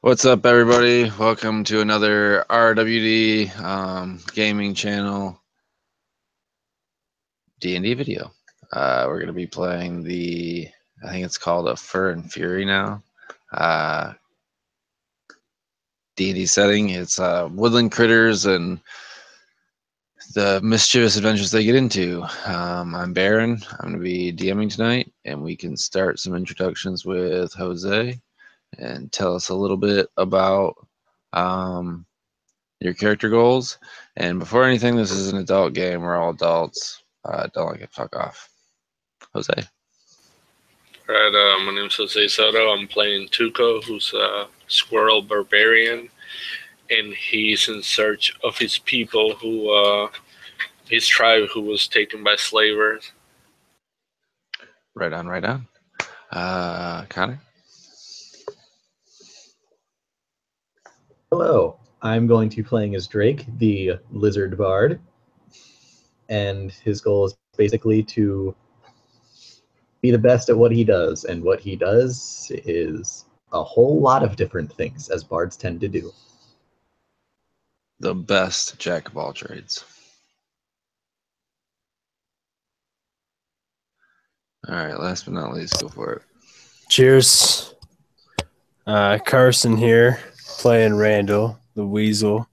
What's up, everybody? Welcome to another RWD gaming channel D&D video. We're going to be playing I think it's called a Fur and Fury now. D&D setting. It's woodland critters and the mischievous adventures they get into. I'm Baron. I'm going to be DMing tonight, and we can start some introductions with Jose and tell us a little bit about your character goals. And before anything, this is an adult game. We're all adults. Don't like it. Fuck off. Jose. Right, my name's Jose Soto. I'm playing Tuco, who's a squirrel barbarian, and he's in search of his people his tribe who was taken by slavers. Right on, right on. Connor. Hello, I'm going to be playing as Drake, the lizard bard, and his goal is basically to be the best at what he does, and what he does is a whole lot of different things, as bards tend to do. The best jack of all trades. All right, last but not least, go for it. Cheers. Carson here, playing Randall, the weasel.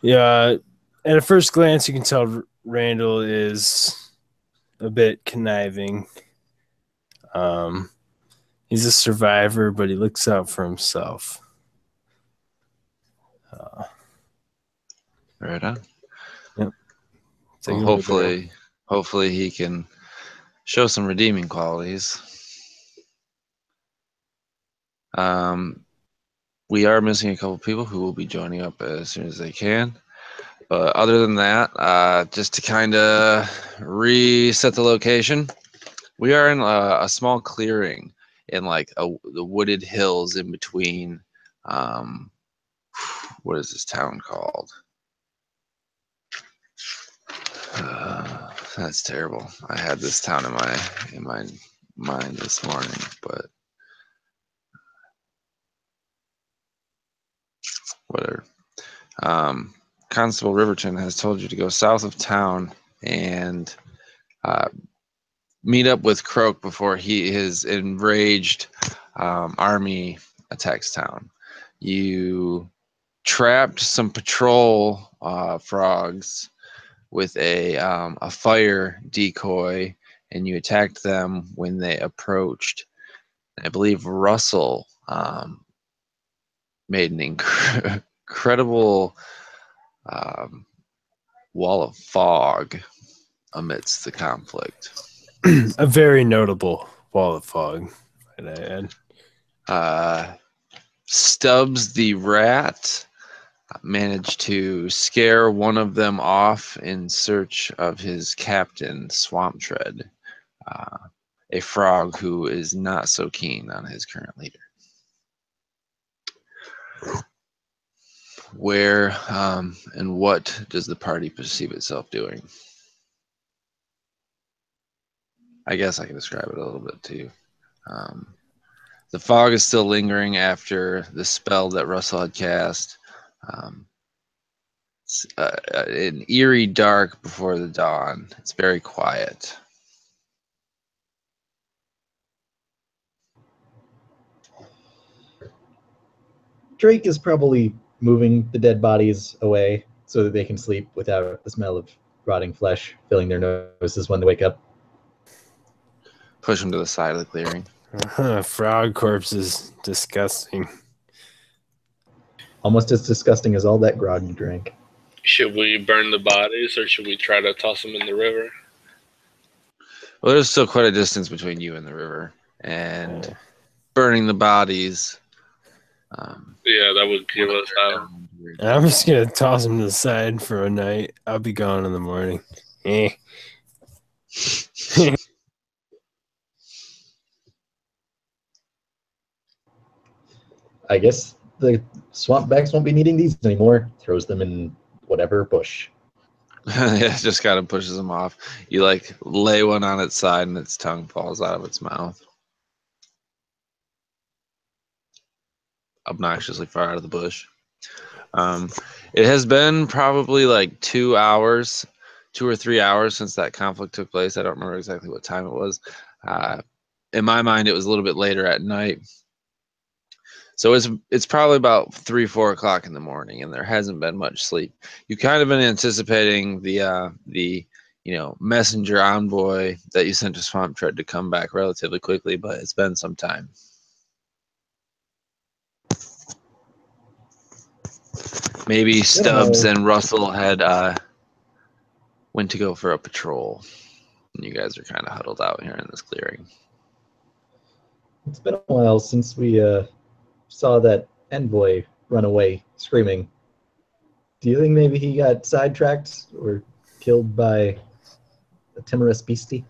Yeah, at a first glance, you can tell Randall is a bit conniving. He's a survivor, but he looks out for himself. Right on. Yep. Well, hopefully he can show some redeeming qualities. We are missing a couple people who will be joining up as soon as they can. But other than that, just to kind of reset the location, we are in a small clearing in like the wooded hills in between. What is this town called? That's terrible. I had this town in my mind this morning, but whatever. Constable Riverton has told you to go south of town and meet up with Croak before his enraged army attacks town. You trapped some patrol frogs with a fire decoy, and you attacked them when they approached. I believe Russell made an incredible wall of fog amidst the conflict. A very notable wall of fog, might I add. Stubbs the rat managed to scare one of them off in search of his captain, Swamp Tread, a frog who is not so keen on his current leader. Where and what does the party perceive itself doing? I guess I can describe it a little bit too. The fog is still lingering after the spell that Russell had cast. It's an eerie dark before the dawn. It's very quiet. Drake is probably moving the dead bodies away so that they can sleep without the smell of rotting flesh filling their noses when they wake up. Push them to the side of the clearing. Frog corpse is disgusting. Almost as disgusting as all that grog you drank. Should we burn the bodies, or should we try to toss them in the river? Well, there's still quite a distance between you and the river, and burning the bodies. Yeah, that would give us out. I'm just gonna toss him to the side for a night. I'll be gone in the morning. I guess the swamp backs won't be needing these anymore. Throws them in whatever bush. Yeah, just kind of pushes them off. You like lay one on its side, and its tongue falls out of its mouth. obnoxiously far out of the bush. It has been probably like 2 hours, 2 or 3 hours since that conflict took place. I don't remember exactly what time it was. In my mind, it was a little bit later at night. So it's probably about 3-4 o'clock in the morning, and there hasn't been much sleep. You've kind of been anticipating the messenger envoy that you sent to Swamp Tread to come back relatively quickly, but it's been some time. Maybe Stubbs and Russell had went to go for a patrol, and you guys are kind of huddled out here in this clearing. It's been a while since we saw that envoy run away screaming. Do you think maybe he got sidetracked or killed by a timorous beastie?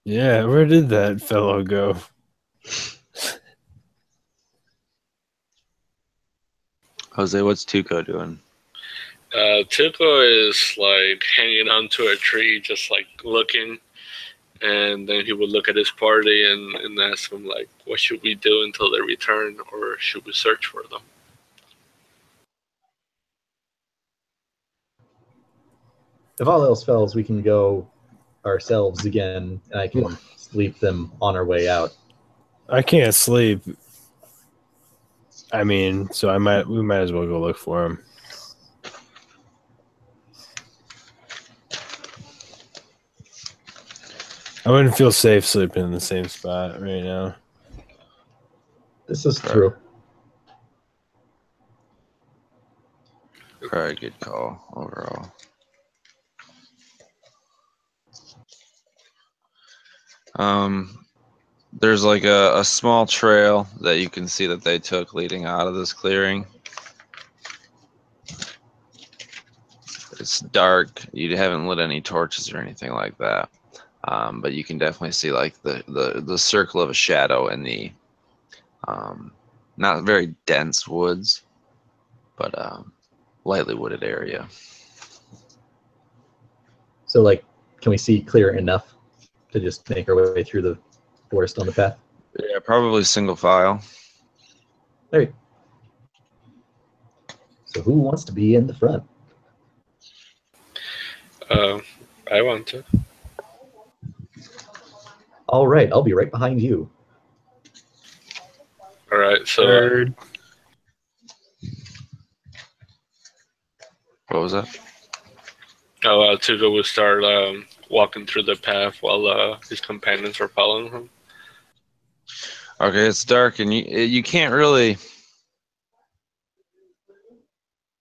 Yeah, where did that fellow go? Jose, what's Tuco doing? Tuco is like hanging onto a tree, just like looking, and then he would look at his party and ask them like, "What should we do until they return, or should we search for them?" If all else fails, we can go ourselves again, and I can sleep them on our way out. I can't sleep. I mean, so we might as well go look for him. I wouldn't feel safe sleeping in the same spot right now. This is true. Probably a good call overall. There's like a small trail that you can see that they took leading out of this clearing. It's dark. You haven't lit any torches or anything like that. But you can definitely see like the circle of a shadow in the not very dense woods, but lightly wooded area. So, like, can we see clear enough to just make our way through the forest on the path? Yeah, probably single file. All right. So who wants to be in the front? I want to. All right, I'll be right behind you. All right, so What was that? Tuco will start walking through the path while his companions are following him. Okay, it's dark and you can't really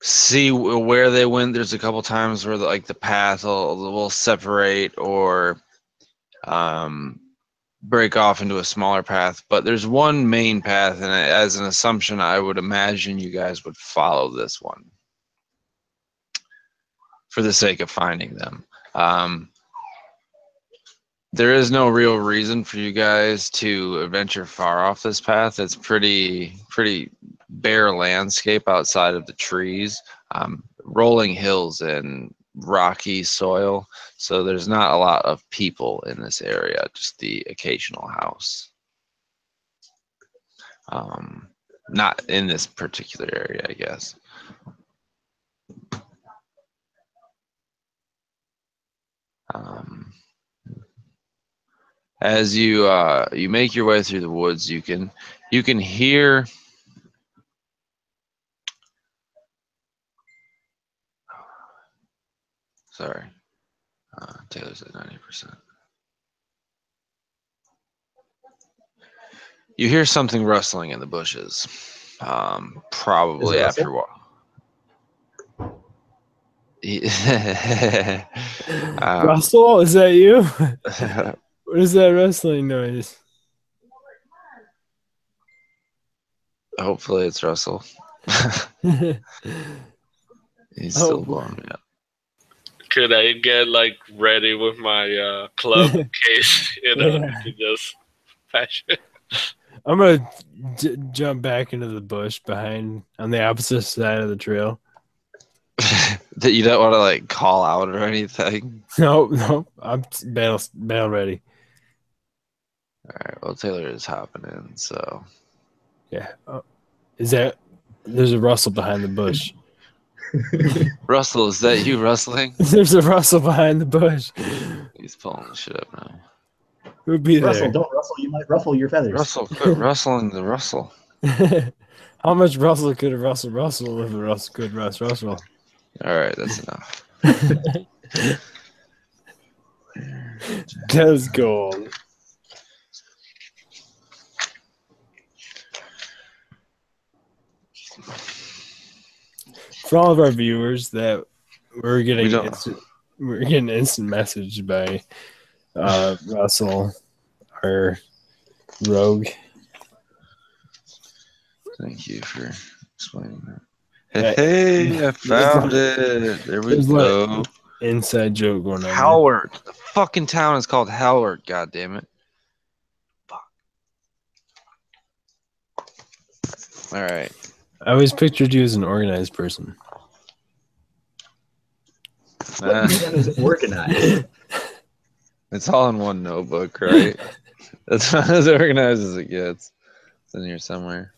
see where they went. There's a couple times where the path will separate or break off into a smaller path, but there's one main path, and as an assumption, I would imagine you guys would follow this one for the sake of finding them. There is no real reason for you guys to venture far off this path. It's pretty bare landscape outside of the trees, rolling hills and rocky soil. So there's not a lot of people in this area, just the occasional house. Not in this particular area, I guess. As you make your way through the woods, you can hear sorry, Taylor's at 90%. You hear something rustling in the bushes. Probably after a while. Russell, is that you? What is that rustling noise? Hopefully it's Russell. He's still blowing me up. Could I get like ready with my club in case I could just patch it? I'm gonna jump back into the bush behind on the opposite side of the trail. That you don't want to like call out or anything. No, I'm battle ready. All right. Well, Taylor is hopping in, so Yeah. Is that there's a rustle behind the bush? Russell, is that you rustling? There's a rustle behind the bush. He's pulling the shit up now. Who'd be Russell, there? don't rustle. You might ruffle your feathers. Russell, quit rustling the Russell. How much rustle could a rustle if a rustle could rustle? All right, that's enough. Does gold. For all of our viewers that we're getting instant message by Russell, our rogue. Thank you for explaining that. Hey, I found it. There we there's go. Inside joke going on. Howard. The fucking town is called Howard. God damn it. Fuck. All right. I always pictured you as an organized person. What man is organized? It's all in one notebook, right? That's not as organized as it gets. It's in here somewhere.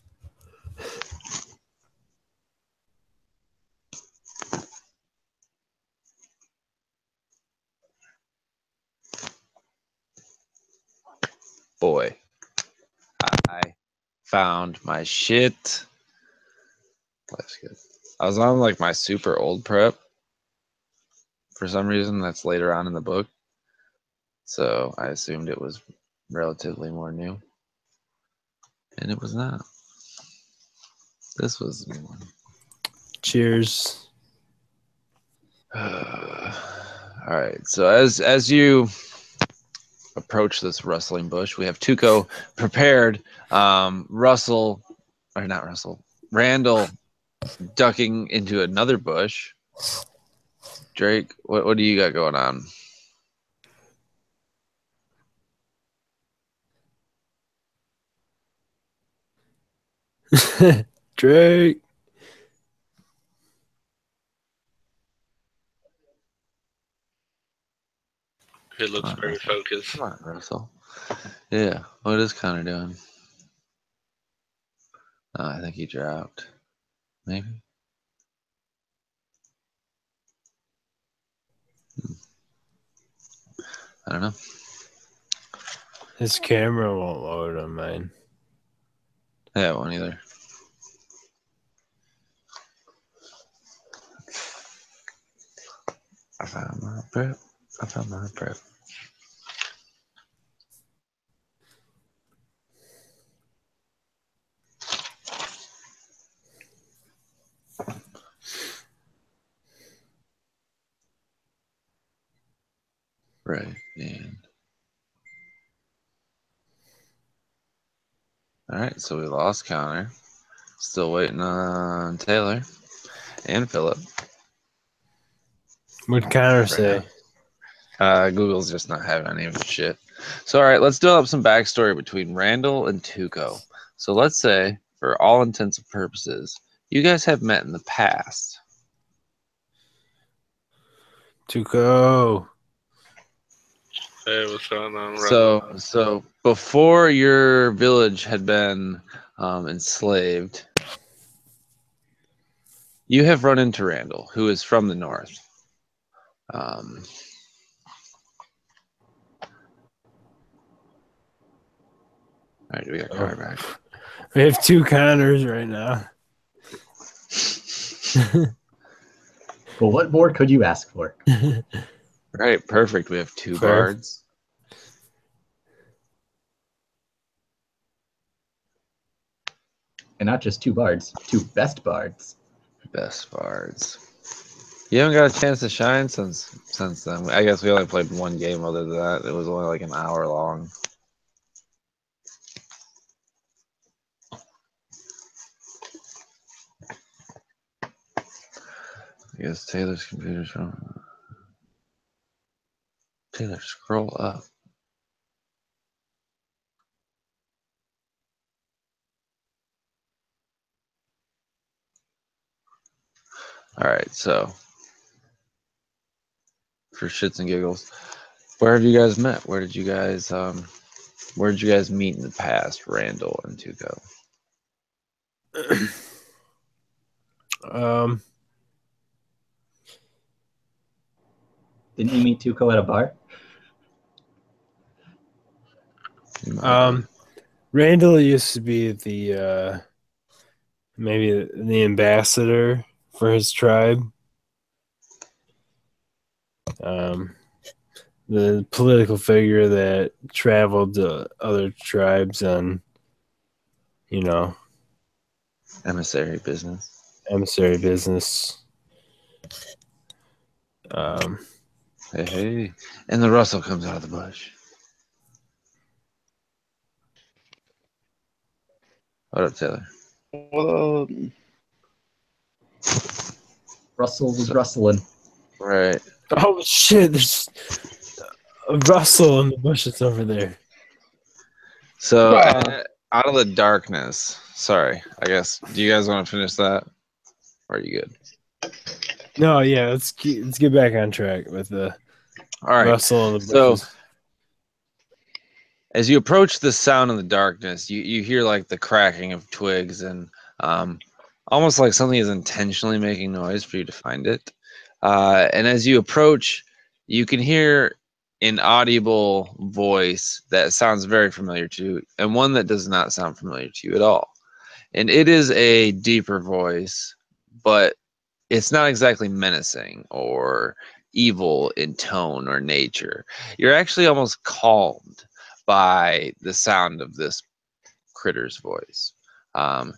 Boy, I found my shit. Life's good. I was on like my super old prep. For some reason, that's later on in the book. So I assumed it was relatively more new. And it was not. This was the new one. Cheers. All right. So as you approach this rustling bush, we have Tuco prepared. Randall ducking into another bush. Drake, what do you got going on? Drake. He looks very focused. Come on, Russell. Yeah, what is Connor doing? Oh, I think he dropped. Maybe. I don't know. His camera won't load on mine. Yeah, it won't either. I found my prep. Right, and all right, so we lost Connor. Still waiting on Taylor and Philip. What'd Connor say? Google's just not having any of his shit. So, all right, let's develop some backstory between Randall and Tuco. So, let's say, for all intents and purposes, you guys have met in the past. Tuco. Hey, what's going on, Randall? So before your village had been enslaved, you have run into Randall, who is from the north. All right, we got Connor back. We have two Connors right now. Well, what more could you ask for? Right, perfect. We have two Fair. bards. And not just two bards, two best bards. Best bards. You haven't got a chance to shine since then. I guess we only played one game other than that. It was only like an hour long. I guess Taylor's computer's wrong. Taylor, scroll up. All right, so for shits and giggles. Where have you guys met? Where did you guys meet in the past, Randall and Tuco? Didn't you meet Tuco at a bar? Randall used to be the maybe the ambassador for his tribe. The political figure that traveled to other tribes on, Emissary business. emissary business. Hey. And the Russell comes out of the bush. What up, Taylor? Well, Russell was rustling. Right. Oh shit! There's a rustle in the bushes over there. So Wow. out of the darkness. Sorry, I guess. Do you guys want to finish that? Or are you good? No, yeah, let's get back on track with the All right. rustle in the So bushes. as you approach the sound in the darkness, you hear like the cracking of twigs and almost like something is intentionally making noise for you to find it. And as you approach, you can hear an audible voice that sounds very familiar to you, and one that does not sound familiar to you at all. And it is a deeper voice, but it's not exactly menacing or evil in tone or nature. You're actually almost calmed by the sound of this critter's voice. And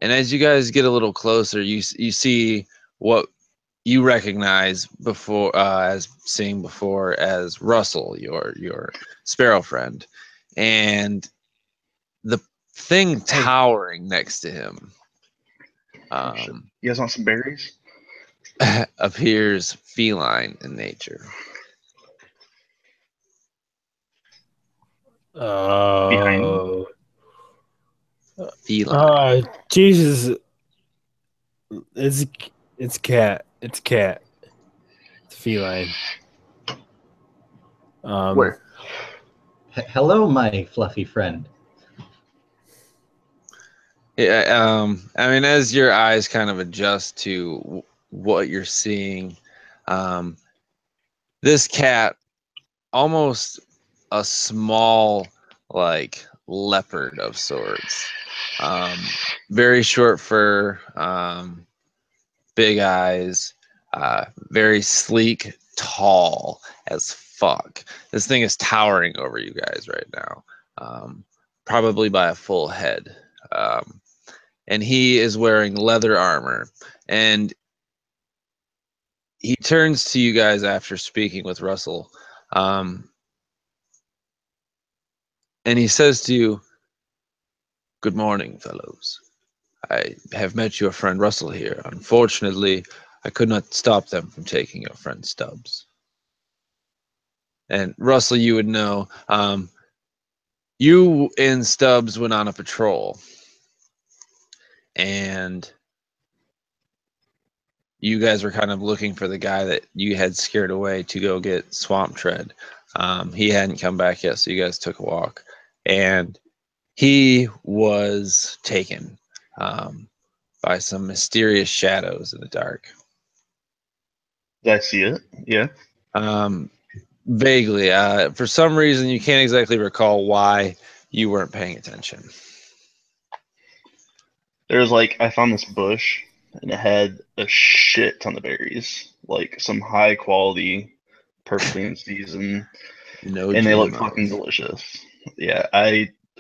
as you guys get a little closer, you see what you recognize before as seeing before as Russell, your sparrow friend, and the thing towering next to him You guys want some berries? appears feline in nature. Oh, Feline. Jesus! It's cat. It's cat. It's feline. Where? Hello, my fluffy friend. Yeah, I mean, as your eyes kind of adjust to what you're seeing, this cat, almost a small, like leopard of sorts, very short fur, big eyes, very sleek, tall as fuck. This thing is towering over you guys right now, probably by a full head. And he is wearing leather armor. And he turns to you guys after speaking with Russell. And he says to you, "Good morning, fellows. I have met your friend Russell here. Unfortunately, I could not stop them from taking your friend Stubbs." And Russell, you would know, you and Stubbs went on a patrol. And you guys were kind of looking for the guy that you had scared away to go get Swamp Tread. He hadn't come back yet, so you guys took a walk. And he was taken by some mysterious shadows in the dark. Did I see it? Yeah. Vaguely. For some reason, you can't exactly recall why you weren't paying attention. There's like, I found this bush and it had a shit ton of berries. Like some high quality, perfectly in season. No And they look GMOs. fucking delicious. Yeah,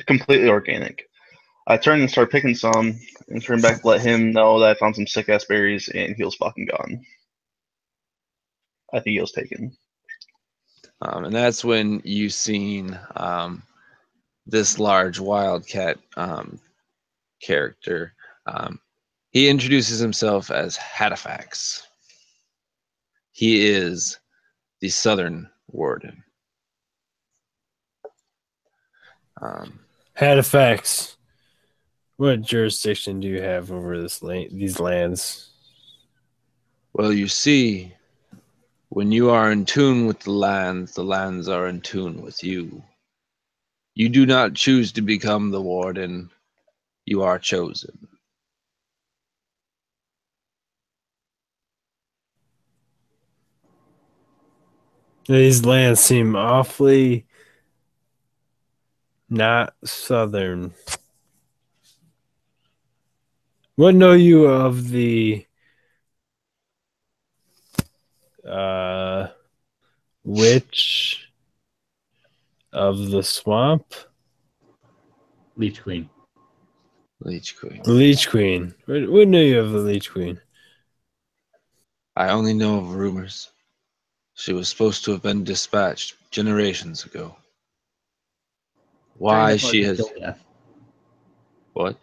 completely organic. I turned and started picking some and turned back to let him know that I found some sick ass berries and he was fucking gone. I think he was taken. And that's when you seen this large wildcat character. He introduces himself as Halifax. He is the Southern Warden. Halifax. What jurisdiction do you have over these lands? Well, you see, When you are in tune with the lands are in tune with you. You do not choose to become the warden. You are chosen. These lands seem awfully not southern. What know you of the witch of the swamp? Leech Queen. Leech Queen. The Leech Queen. What know you of the Leech Queen? I only know of rumors. She was supposed to have been dispatched generations ago. Why Kinda hard she to has... kill Death. What?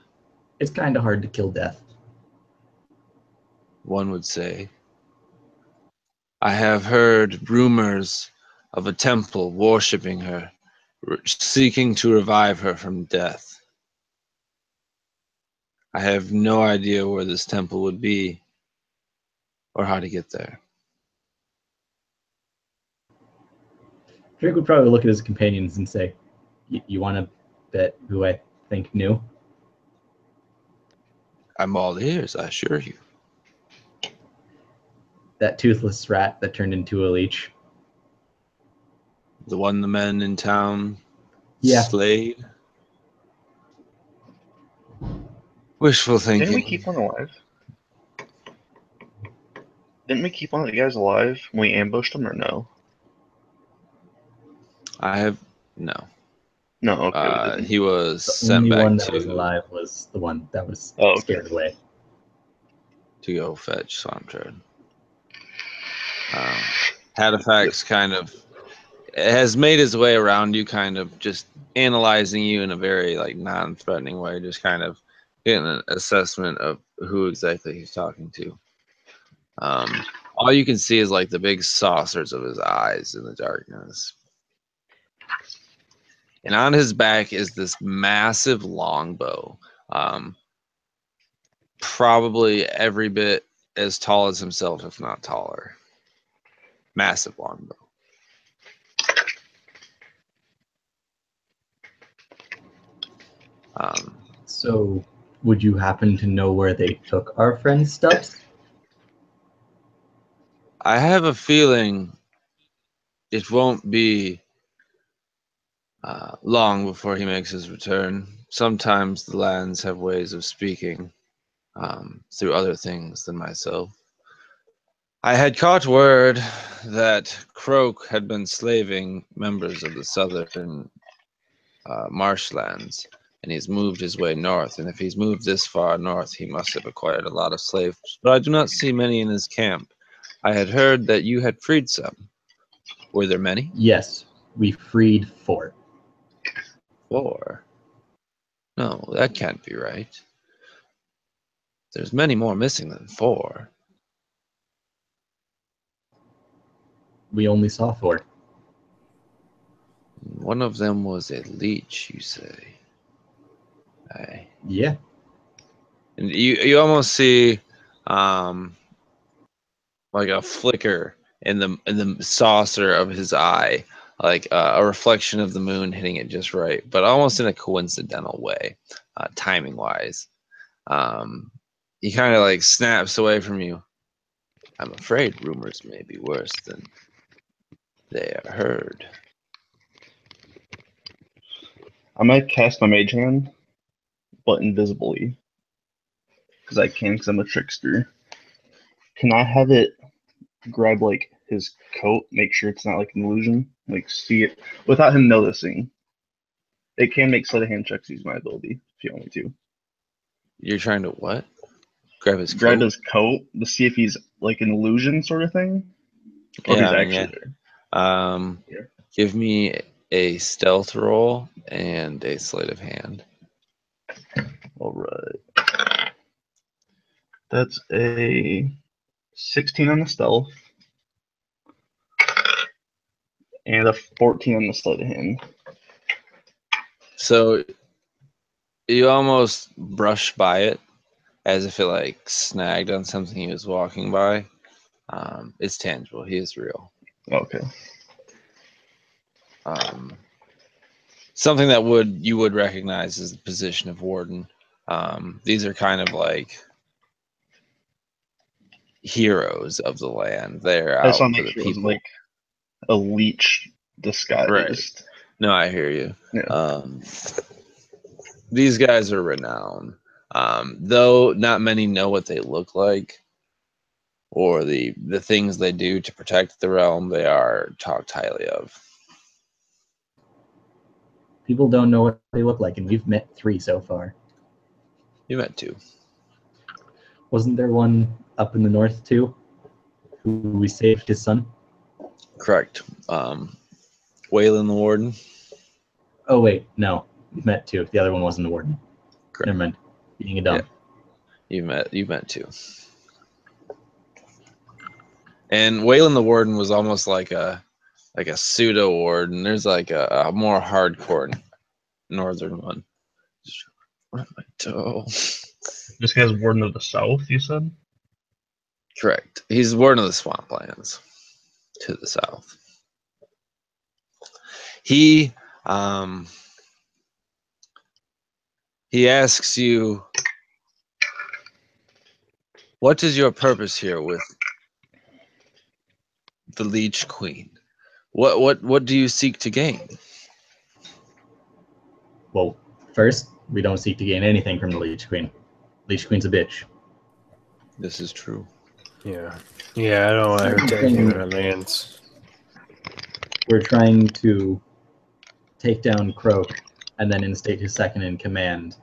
It's kind of hard to kill Death. One would say. I have heard rumors of a temple worshipping her, seeking to revive her from death. I have no idea where this temple would be or how to get there. Drake would probably look at his companions and say, "You want to bet who I think knew?" I'm all ears, I assure you. That toothless rat that turned into a leech. The one the men in town Yeah. slayed. Wishful Didn't we thinking. keep one alive? Didn't we keep one of the guys alive when we ambushed him, or no? I have no. No, okay, we didn't. He was The sent only back one that to was alive was the one that was Oh, okay. scared away. to go fetch Swamp Tread. Halifax kind of has made his way around you, kind of just analyzing you in a very like non-threatening way, just kind of getting an assessment of who exactly he's talking to. All you can see is like the big saucers of his eyes in the darkness. And on his back is this massive longbow, probably every bit as tall as himself, if not taller. Massive longbow. So, would you happen to know where they took our friend Stubbs? I have a feeling it won't be long before he makes his return. Sometimes the lands have ways of speaking through other things than myself. I had caught word that Croak had been slaving members of the southern marshlands, and he's moved his way north. And if he's moved this far north, he must have acquired a lot of slaves. But I do not see many in his camp. I had heard that you had freed some. Were there many? Yes, we freed 4. 4? No, that can't be right. There's many more missing than 4. We only saw 4. One of them was a leech, you say? Aye. Yeah. And you almost see like a flicker in the saucer of his eye, like a reflection of the moon hitting it just right, but almost in a coincidental way, timing wise. He kind of like snaps away from you. I'm afraid rumors may be worse than they are heard. I might cast my mage hand, but invisibly. Because I can, because I'm a trickster. Can I have it grab, like, his coat, make sure it's not, like, an illusion? Like, see it without him noticing. It can make sleight of hand checks using my ability, if you want me to. You're trying to what? Grab his Grab coat? his coat to see if he's, like, an illusion sort of thing? Or if he's actually there. Yeah. Give me a stealth roll and a sleight of hand. Alright. That's a 16 on the stealth. And a 14 on the sleight of hand. So you almost brush by it as if it like snagged on something he was walking by. It's tangible. He is real. Okay. Something that you would recognize is the position of warden. These are kind of like heroes of the land. They're I just out want to for make the sure it wasn't people. like a leech disguised. Right. No, I hear you. Yeah. These guys are renowned. Though not many know what they look like or the things they do to protect the realm, they are talked highly of. People don't know what they look like, and we've met 3 so far. You met 2. Wasn't there one up in the north too, who we saved his son? Correct. Waylon the Warden. Oh wait, no, we've met 2. The other one wasn't the warden. Correct. Never mind. Being a dumb. Yeah. You met 2. And Waylon the Warden was almost like a pseudo warden. There's like a more hardcore northern one. Where's my toe? This guy's warden of the south, you said? Correct. He's warden of the swamplands to the south. He asks you, what is your purpose here with the Leech Queen? What do you seek to gain? Well, first, we don't seek to gain anything from the Leech Queen. Leech Queen's a bitch. This is true. Yeah. Yeah, I don't want her taking our lands. We're trying to take down Croak and then instate his second in command.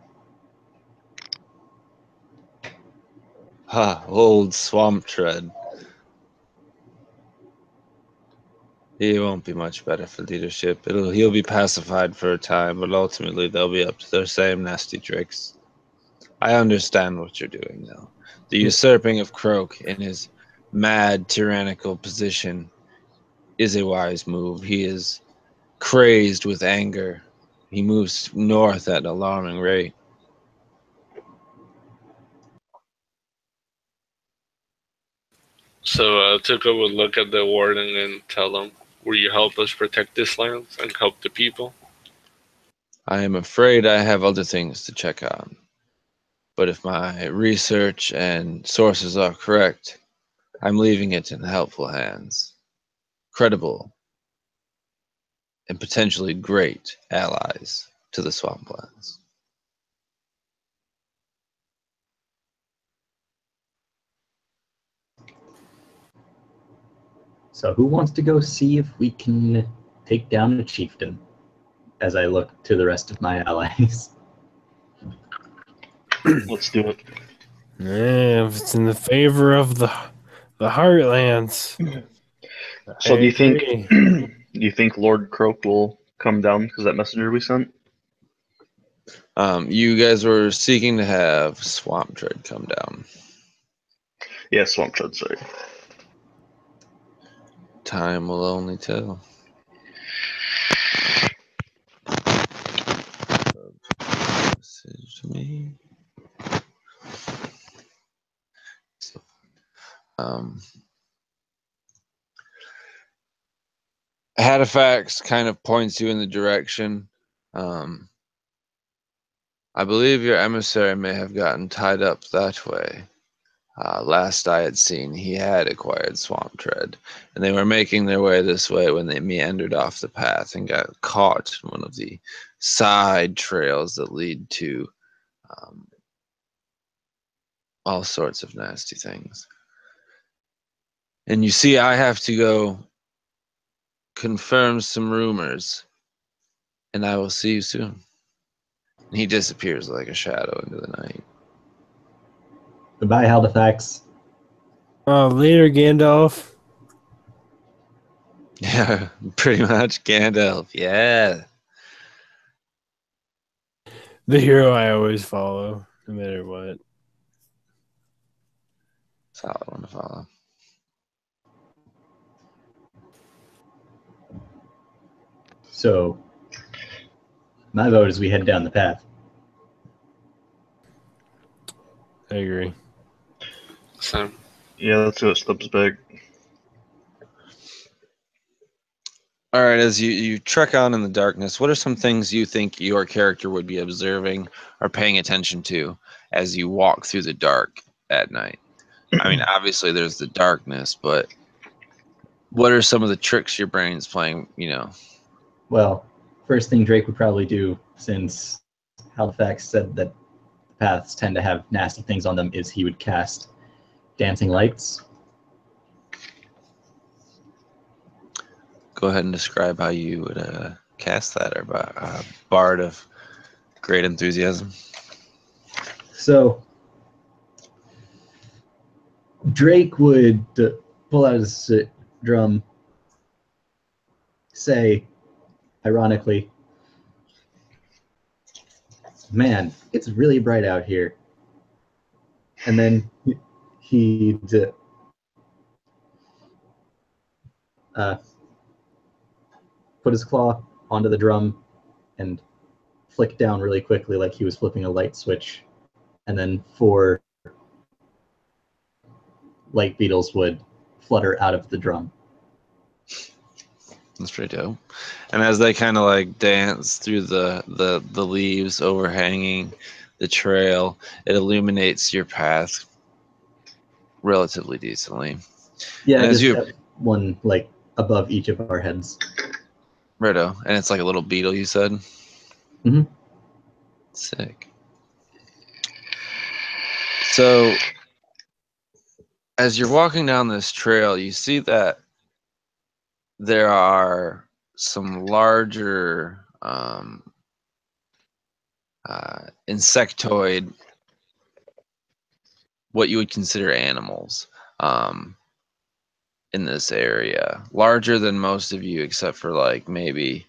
Ha, old swamp tread. He won't be much better for leadership. He'll be pacified for a time, but ultimately they'll be up to their same nasty tricks. I understand what you're doing now. The usurping of Croak in his mad, tyrannical position is a wise move. He is crazed with anger. He moves north at an alarming rate. So Tuka would look at the warden and tell him, will you help us protect this land and help the people? I am afraid I have other things to check on. But if my research and sources are correct, I'm leaving it in helpful hands. Credible and potentially great allies to the swamplands. So who wants to go see if we can take down a chieftain? As I look to the rest of my allies. Let's do it. Yeah, if it's in the favor of the Heartlands. So I do you think agree. do you think Lord Croak will come down because that messenger we sent? You guys were seeking to have Swamp Tread come down. Yeah, Swamp Tread, sorry. Time will only tell. Message me. Halifax kind of points you in the direction. I believe your emissary may have gotten tied up that way. Last I had seen, he had acquired Swamp Tread, and they were making their way this way when they meandered off the path and got caught in one of the side trails that lead to all sorts of nasty things. And you see, I have to go confirm some rumors, and I will see you soon. And he disappears like a shadow into the night. Goodbye, Halifax. Later, Gandalf. Yeah, pretty much Gandalf. Yeah. The hero I always follow, no matter what. Solid one to follow. So, my vote is we head down the path. I agree. So Yeah, let's go. Stubbs back. All right, as you trek on in the darkness, what are some things you think your character would be observing or paying attention to as you walk through the dark at night? I mean, obviously there's the darkness, but what are some of the tricks your brain's playing, you know? Well, first thing Drake would probably do, since Halifax said that paths tend to have nasty things on them, is he would cast dancing lights. Go ahead and describe how you would cast that, or bard of great enthusiasm. So Drake would pull out his drum, say, ironically, "Man, it's really bright out here." And then he'd put his claw onto the drum and flick down really quickly like he was flipping a light switch. And then 4 light beetles would flutter out of the drum. That's pretty dope. And as they kind of like dance through the leaves overhanging the trail, it illuminates your path relatively decently. Yeah, And I as just you have one like above each of our heads. Righto, and it's like a little beetle, you said? Mm-hmm. Sick. So as you're walking down this trail, you see that there are some larger insectoid, what you would consider animals, in this area, larger than most of you, except for like maybe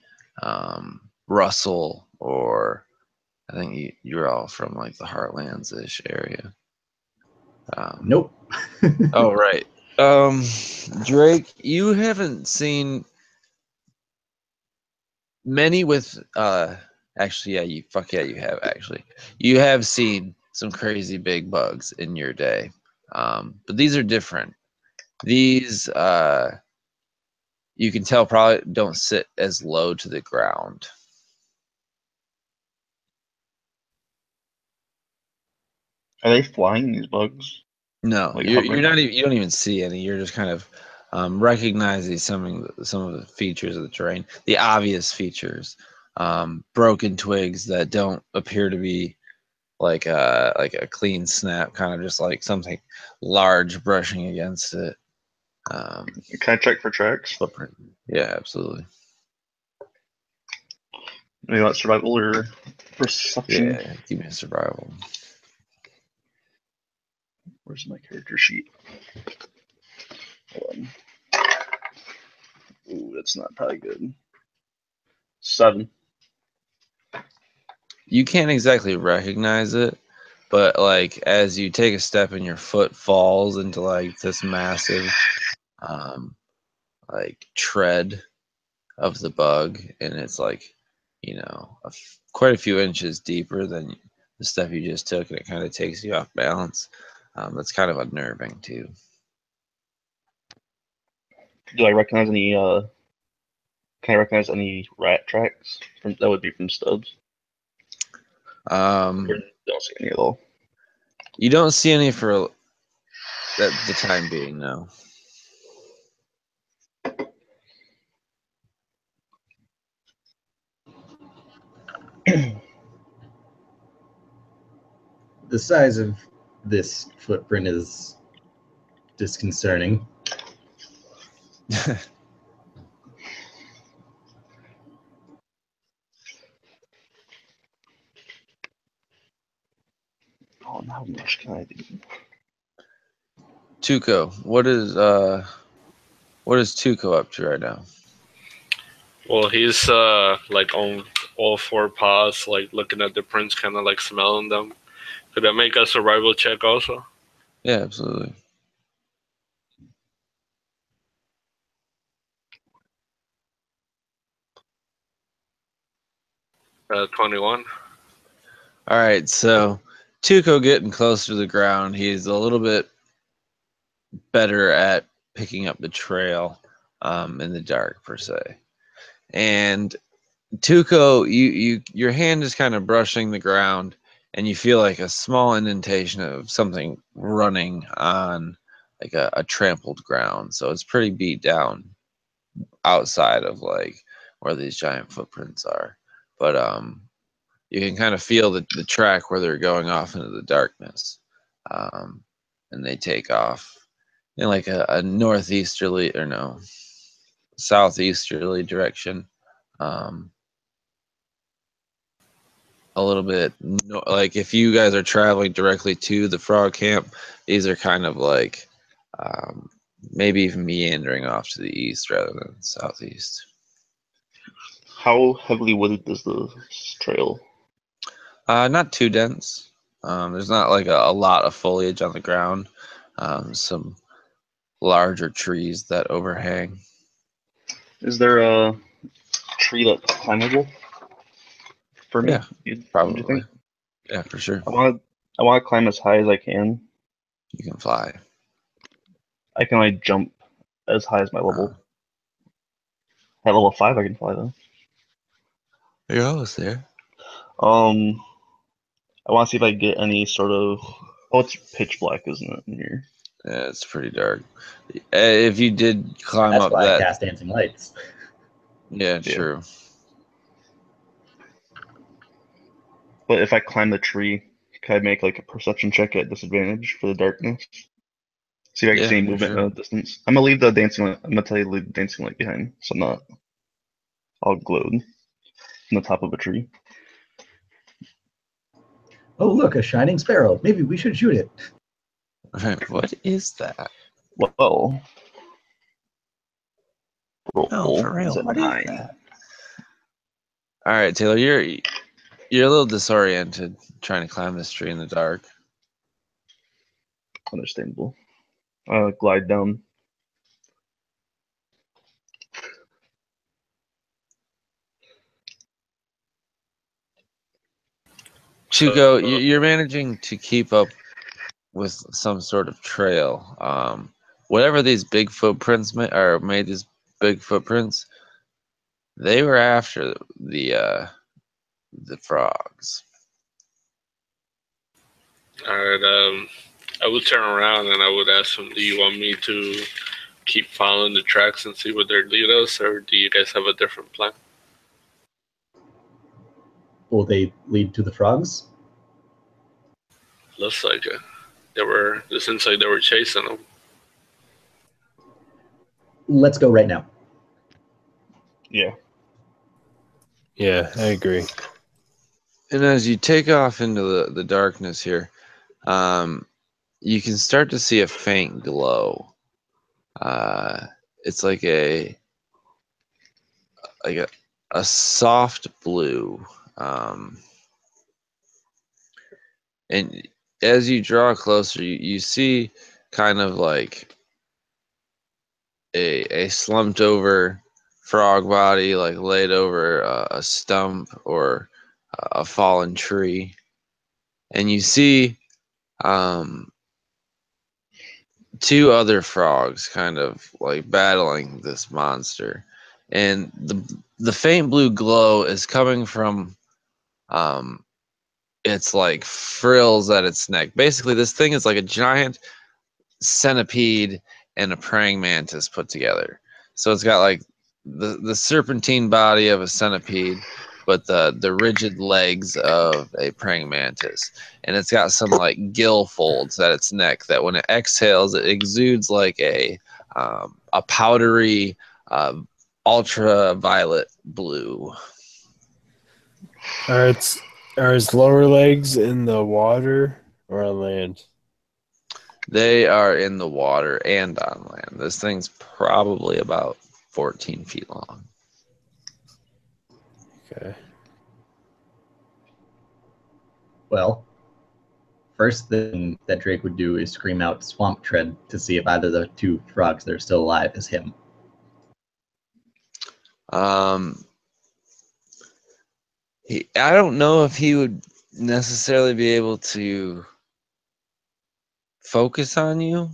Russell, or I think you're all from like the Heartlands-ish area. Nope. Oh, right. Drake, you haven't seen many with actually, yeah, you have actually. You have seen some crazy big bugs in your day. But these are different. These you can tell probably don't sit as low to the ground. Are they flying, these bugs? No, Like you're hovering? not even, you don't even see any. You're just kind of recognizing some of the features of the terrain, the obvious features, broken twigs that don't appear to be like a clean snap, kind of just like something large brushing against it. Can I check for tracks? Footprint. Yeah, absolutely. Maybe not survival or perception. Yeah, give me a survival. Where's my character sheet? Hold on. Ooh, that's not probably good. 7. You can't exactly recognize it, but like as you take a step and your foot falls into like this massive like tread of the bug, and it's like, you know, quite a few inches deeper than the step you just took, and it kind of takes you off balance. That's kind of unnerving too. Do I recognize any? Can I recognize any rat tracks? That would be from Stubbs. Or don't see any at all. You don't see any for the time being, no. The size of this footprint is disconcerting. Oh, how much can I do? Tuco, what is Tuco up to right now? Well, he's like on all 4 paws, like looking at the prints, kind of like smelling them. Could I make a survival check also? Yeah, absolutely. 21. All right, so Tuco getting closer to the ground, he's a little bit better at picking up the trail in the dark, per se. And Tuco, your hand is kind of brushing the ground, and you feel like a small indentation of something running on like a trampled ground. So it's pretty beat down outside of like where these giant footprints are. But you can kind of feel the track where they're going off into the darkness. And they take off in like a northeasterly or no southeasterly direction. A little bit like if you guys are traveling directly to the frog camp, these are kind of like maybe even meandering off to the east rather than southeast. How heavily wooded is the trail? Not too dense. There's not like a lot of foliage on the ground. Some larger trees that overhang. Is there a tree that's climbable for me? Yeah, Do you probably. think? Yeah, for sure. I want to climb as high as I can. You can fly. I can like jump as high as my level. At level 5, I can fly though. You're almost there. I want to see if I get any sort of. Oh, it's pitch black, isn't it? In here. Yeah, it's pretty dark. If you did climb That's up why I that, cast dancing lights. yeah, Yeah. true. But if I climb the tree, can I make like a perception check at disadvantage for the darkness? See if I can Yeah, see any for movement sure. at a distance. I'm gonna leave the dancing light. I'm gonna tell you to leave the dancing light behind, so I'm not all glowed on the top of a tree. Oh, look, a shining sparrow. Maybe we should shoot it. Right, what is that? Well, roll No, for is real. a What 9. is that? All right, Taylor, you're a little disoriented trying to climb this tree in the dark. Understandable. Glide down. Tuco, you're managing to keep up with some sort of trail. Whatever these big footprints made these big footprints, they were after the frogs. All right. I would turn around and I would ask them, "Do you want me to keep following the tracks and see where they lead us, or do you guys have a different plan?" Will they lead to the frogs? Looks like it. It seems like they were chasing them. Let's go right now. Yeah. Yeah, I agree. And as you take off into the darkness here, you can start to see a faint glow. It's like a soft blue. And as you draw closer, you see kind of like a slumped over frog body, like laid over a stump or a fallen tree. And you see two other frogs kind of like battling this monster. And the faint blue glow is coming from its like frills at its neck. Basically, this thing is like a giant centipede and a praying mantis put together. So it's got like the serpentine body of a centipede, but the rigid legs of a praying mantis, and it's got some like gill folds at its neck that when it exhales, it exudes like a powdery ultraviolet blue. Are its lower legs in the water or on land? They are in the water and on land. This thing's probably about 14 feet long. Okay. Well, first thing that Drake would do is scream out Swamp Tread to see if either of the two frogs that are still alive is him. I don't know if he would necessarily be able to focus on you.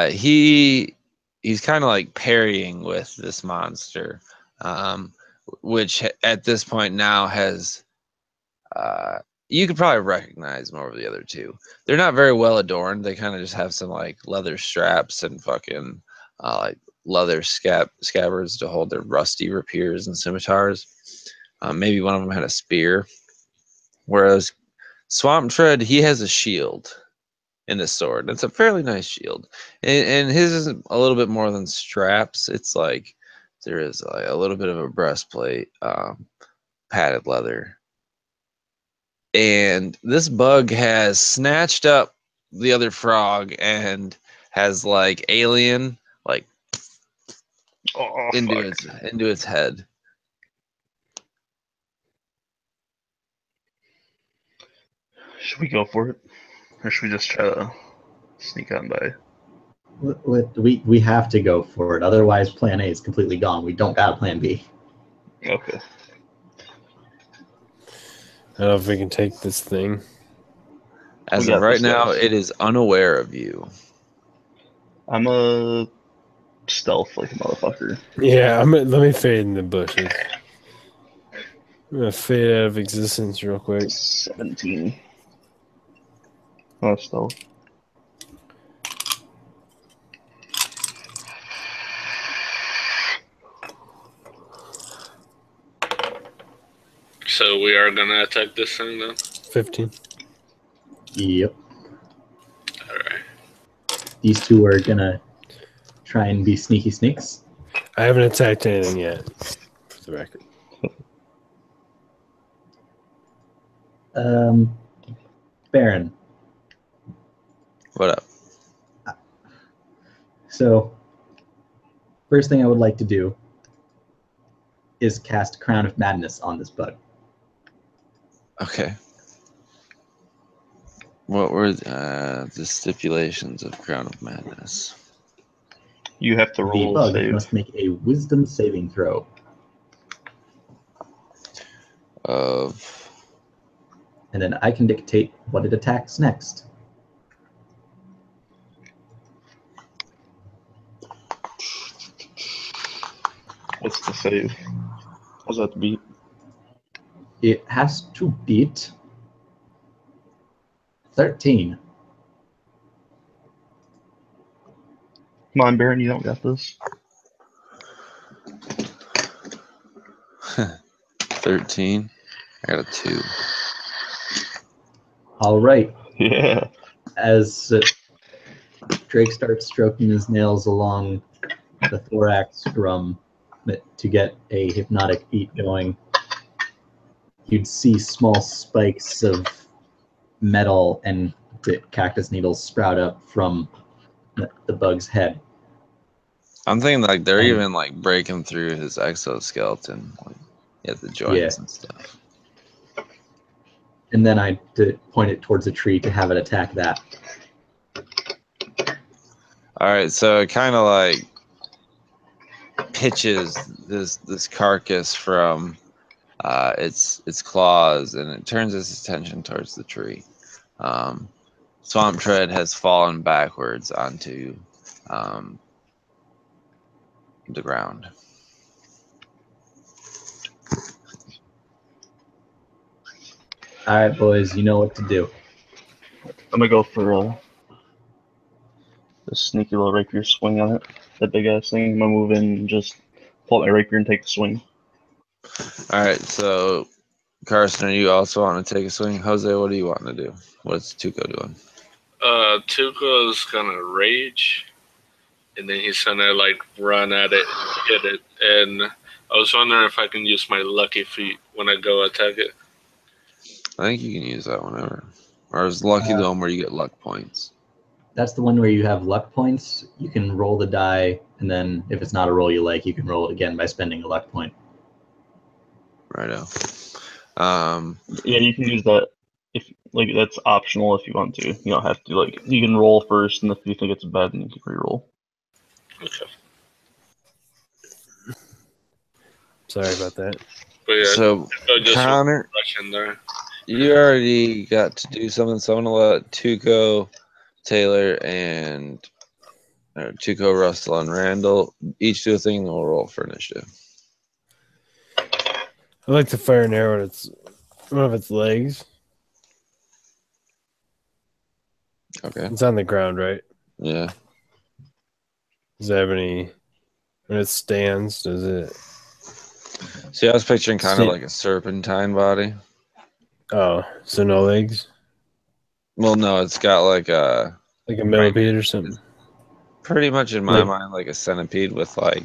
He's kind of like parrying with this monster. which at this point now has you could probably recognize them over the other two. They're not very well adorned. They kind of just have some like leather straps and fucking like leather scabbards to hold their rusty rapiers and scimitars. Maybe one of them had a spear. Whereas Swamp Tread, he has a shield and a sword. It's a fairly nice shield, and his is a little bit more than straps. It's like there is like a little bit of a breastplate, padded leather. And this bug has snatched up the other frog and has like alien like Oh, into fuck. its head. Should we go for it? Or should we just try to sneak on by? We have to go for it. Otherwise, Plan A is completely gone. We don't got a Plan B. Okay. I don't know if we can take this thing. As We of got right this, now, guys. it is unaware of you. I'm a stealth like a motherfucker. Yeah, let me fade in the bushes. I'm gonna fade out of existence real quick. 17. Oh, stealth. So we are gonna attack this thing then. 15. Yep. All right. These two are gonna try and be sneaky sneaks. I haven't attacked anything yet, for the record. Baron. What up? So, first thing I would like to do is cast Crown of Madness on this bug. Okay. What were the stipulations of Crown of Madness? You have to The roll a bug save. must make a Wisdom saving throw. Of And then I can dictate what it attacks next. What's the save? What's that to beat? It has to beat 13. Come on, Baron, you don't got this. 13. I got a 2. All right. Yeah. As Drake starts stroking his nails along the thorax drum to get a hypnotic beat going, you'd see small spikes of metal and cactus needles sprout up from the bug's head. I'm thinking like they're And- even like breaking through his exoskeleton, like at the joints and stuff. And then I point it towards a tree to have it attack that. All right, so it kind of like pitches this carcass from its claws, and it turns its attention towards the tree. Swamp Tread has fallen backwards onto the ground. All right, boys, you know what to do. I'm gonna go for the sneaky little rapier swing on it. That big ass thing. I'm gonna move in and just pull out my rapier and take the swing. All right, so Carson, are you also want to take a swing? Jose, what do you want to do? What's Tuco doing? Tuco's gonna rage, and then he's gonna like run at it, hit it, and I was wondering if I can use my lucky feet when I go attack it. I think you can use that whenever. Or is Lucky the one where you get luck points? That's the one where you have luck points. You can roll the die, and then if it's not a roll you like, you can roll it again by spending a luck point. Righto. Yeah, you can use that if like that's optional if you want to. You don't have to like you can roll first, and if you think it's bad, then you can re-roll. Okay. Sorry about that. But yeah, So, Tuco just Connor, rush in there. you already got to do something, so I'm going to let Tuco, Taylor, and Tuco, Russell, and Randall each do a thing, and we'll roll for initiative. I like to fire an arrow at one of its legs. Okay. It's on the ground, right? Yeah. Does it have any? When it stands, does it? See, I was picturing kind of Sta- like a serpentine body. Oh, so no legs, Well, no, it's got like a like a millipede or something. pretty much in my Like- mind like a centipede with like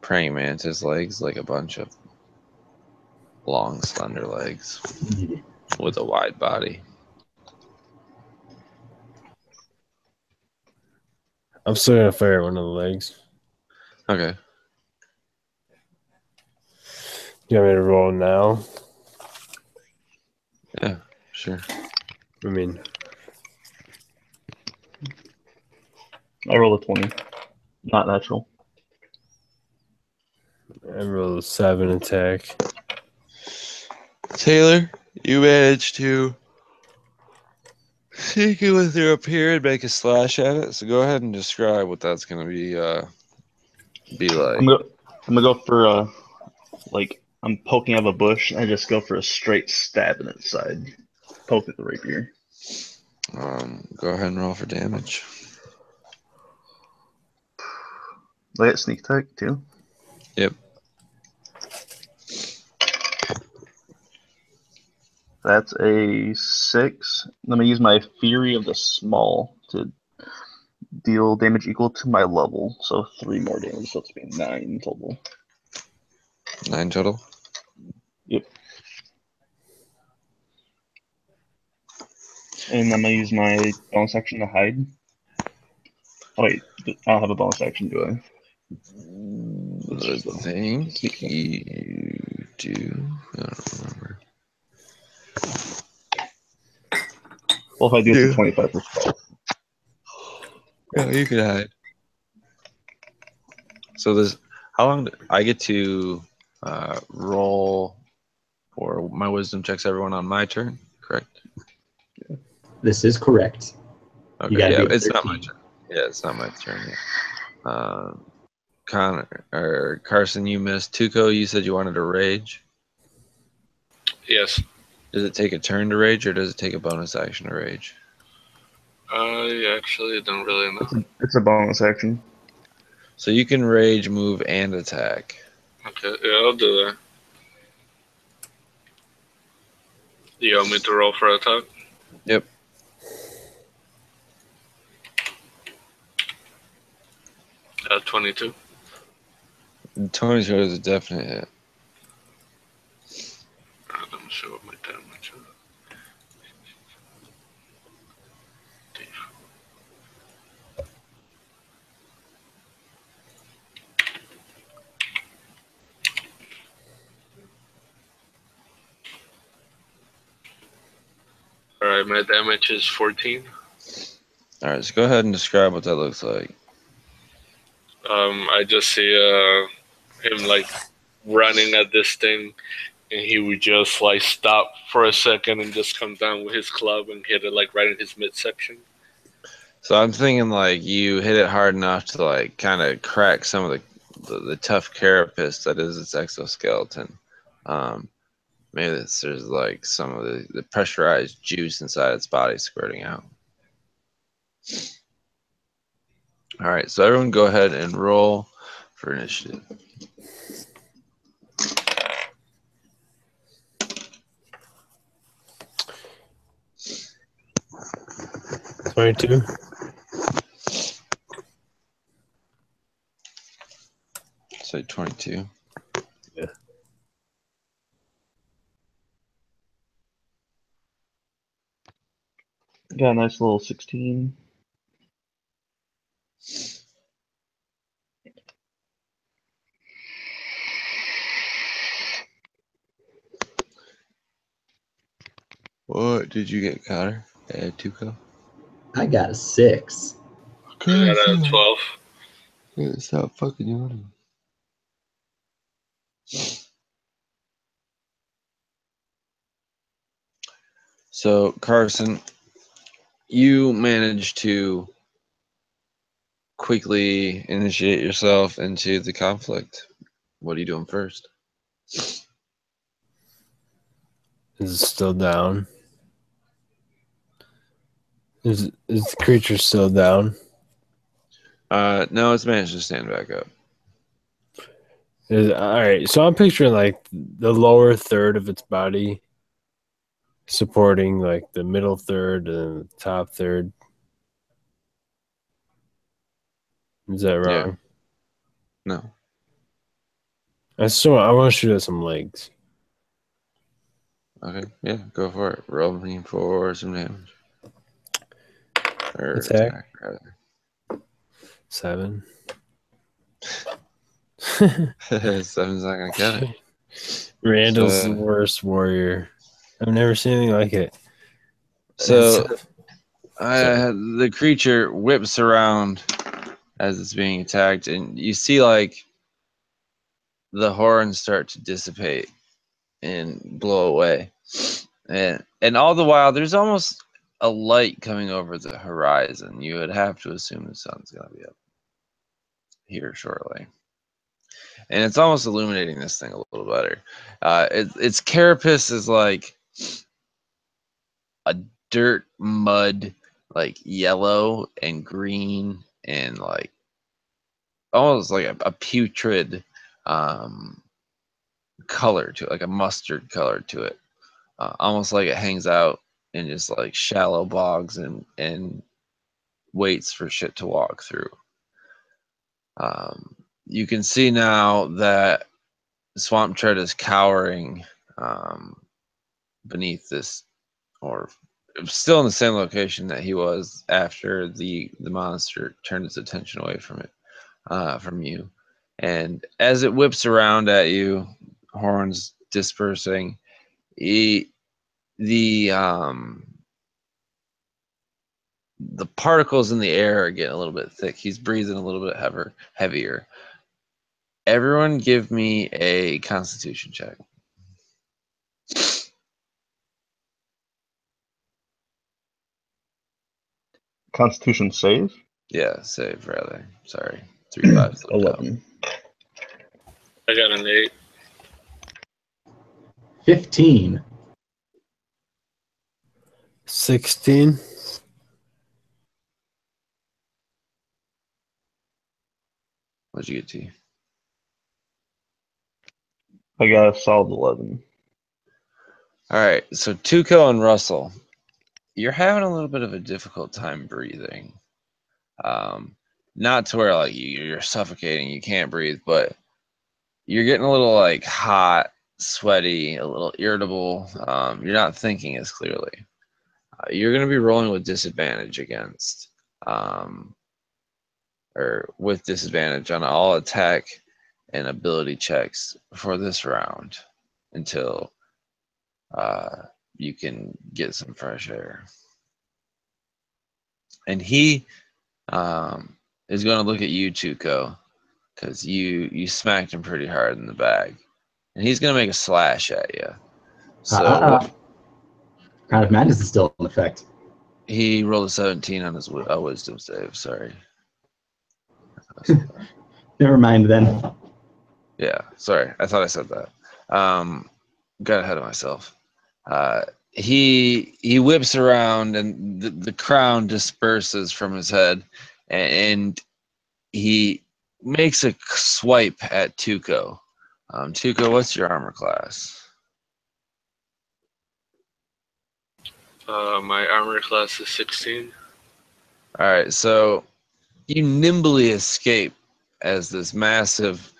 praying mantis legs, like a bunch of long, slender legs with a wide body. I'm still gonna fire one of the legs. Okay. You want me to roll now? Yeah, sure. I mean, I roll a 20. Not natural. I rolled a 7 attack. Taylor, you managed to sneak it with your up here and make a slash at it. So go ahead and describe what that's gonna be like. I'm gonna go for like I'm poking out of a bush and I just go for a straight stab in its side. Poke at the rapier. Go ahead and roll for damage. I get sneak attack too. Yep. That's a 6. I'm gonna use my Fury of the Small to deal damage equal to my level. So 3 more damage, so it's been 9 total. 9 total. Yep. And I'm gonna use my bonus action to hide. Oh wait, I don't have a bonus action, do I? It's I just a think sneak attack. you do. I don't remember. Well, if I do, it's Yeah. a 25 for stealth. Yeah, you can hide. So this, how long do I get to roll for my wisdom checks? Everyone on my turn, correct? This is correct. Okay, gotta yeah, be at it's not my 13. turn. Yeah, it's not my turn yet. Connor or Carson, you missed. Tuco, you said you wanted to rage. Yes. Does it take a turn to rage, or does it take a bonus action to rage? I actually don't really know. It's a bonus action. So you can rage, move, and attack. Okay, yeah, I'll do that. You want me to roll for attack? Yep. At 22. 22 is a definite hit. Let me see what my damage is. Alright, my damage is 14. All right, so go ahead and describe what that looks like. I just see him like running at this thing, and he would just like stop for a second and just come down with his club and hit it like right in his midsection. So I'm thinking like you hit it hard enough to like kind of crack some of the tough carapace that is its exoskeleton. Maybe there's like some of the pressurized juice inside its body squirting out. All right, so everyone go ahead and roll for initiative. $22. Say 22. Yeah. Got a nice little 16. What did you get, Connor? Tuco? I got a 6. I got a 12. Stop fucking yawning. So, Carson, you managed to quickly initiate yourself into the conflict. What are you doing first? Is it still down? Is the creature still down? No, it's managed to stand back up. All right, so I'm picturing like the lower third of its body supporting like the middle third and the top third. Is that Yeah. wrong? No. I want to shoot at some legs. Okay. Yeah, go for it. Roll me for some damage. Or Attack. rather. 7. 7's not gonna cut it. Randall's the So, worst warrior. I've never seen anything like it. so Sorry. the creature whips around as it's being attacked, and you see like the horns start to dissipate and blow away, and all the while there's almost a light coming over the horizon. You would have to assume the sun's gonna be up here shortly, and it's almost illuminating this thing a little better. Its carapace is like a dirt mud, like yellow and green and like almost like a putrid color to it, like a mustard color to it, almost like it hangs out in just like shallow bogs and waits for shit to walk through. You can see now that Swamp Tread is cowering beneath this, or still in the same location that he was after the monster turned its attention away from you. And as it whips around at you, horns dispersing, the particles in the air are getting a little bit thick. He's breathing a little bit heavier. Everyone give me a Constitution check. Constitution save? Yeah, save rather. Sorry. 3 5 slipped out. 11. I got an 8. 15. 16. What'd you get, T? I got a solid 11. All right, so Tuco and Russell, you're having a little bit of a difficult time breathing. Not to where like you're suffocating, you can't breathe, but you're getting a little like hot, sweaty, a little irritable. You're not thinking as clearly. You're going to be rolling with disadvantage against, or with disadvantage on all attack and ability checks for this round until you can get some fresh air. And he is going to look at you, Tuco, because you smacked him pretty hard in the bag, and he's going to make a slash at you. So Crown of Madness is still in effect. he rolled a 17 on his wisdom save. Sorry. Never mind then. Yeah, sorry. I thought I said that. Got ahead of myself. He whips around, and the crown disperses from his head, and he makes a swipe at Tuco. Tuco, what's your armor class? My armor class is 16. All right, so you nimbly escape as this massive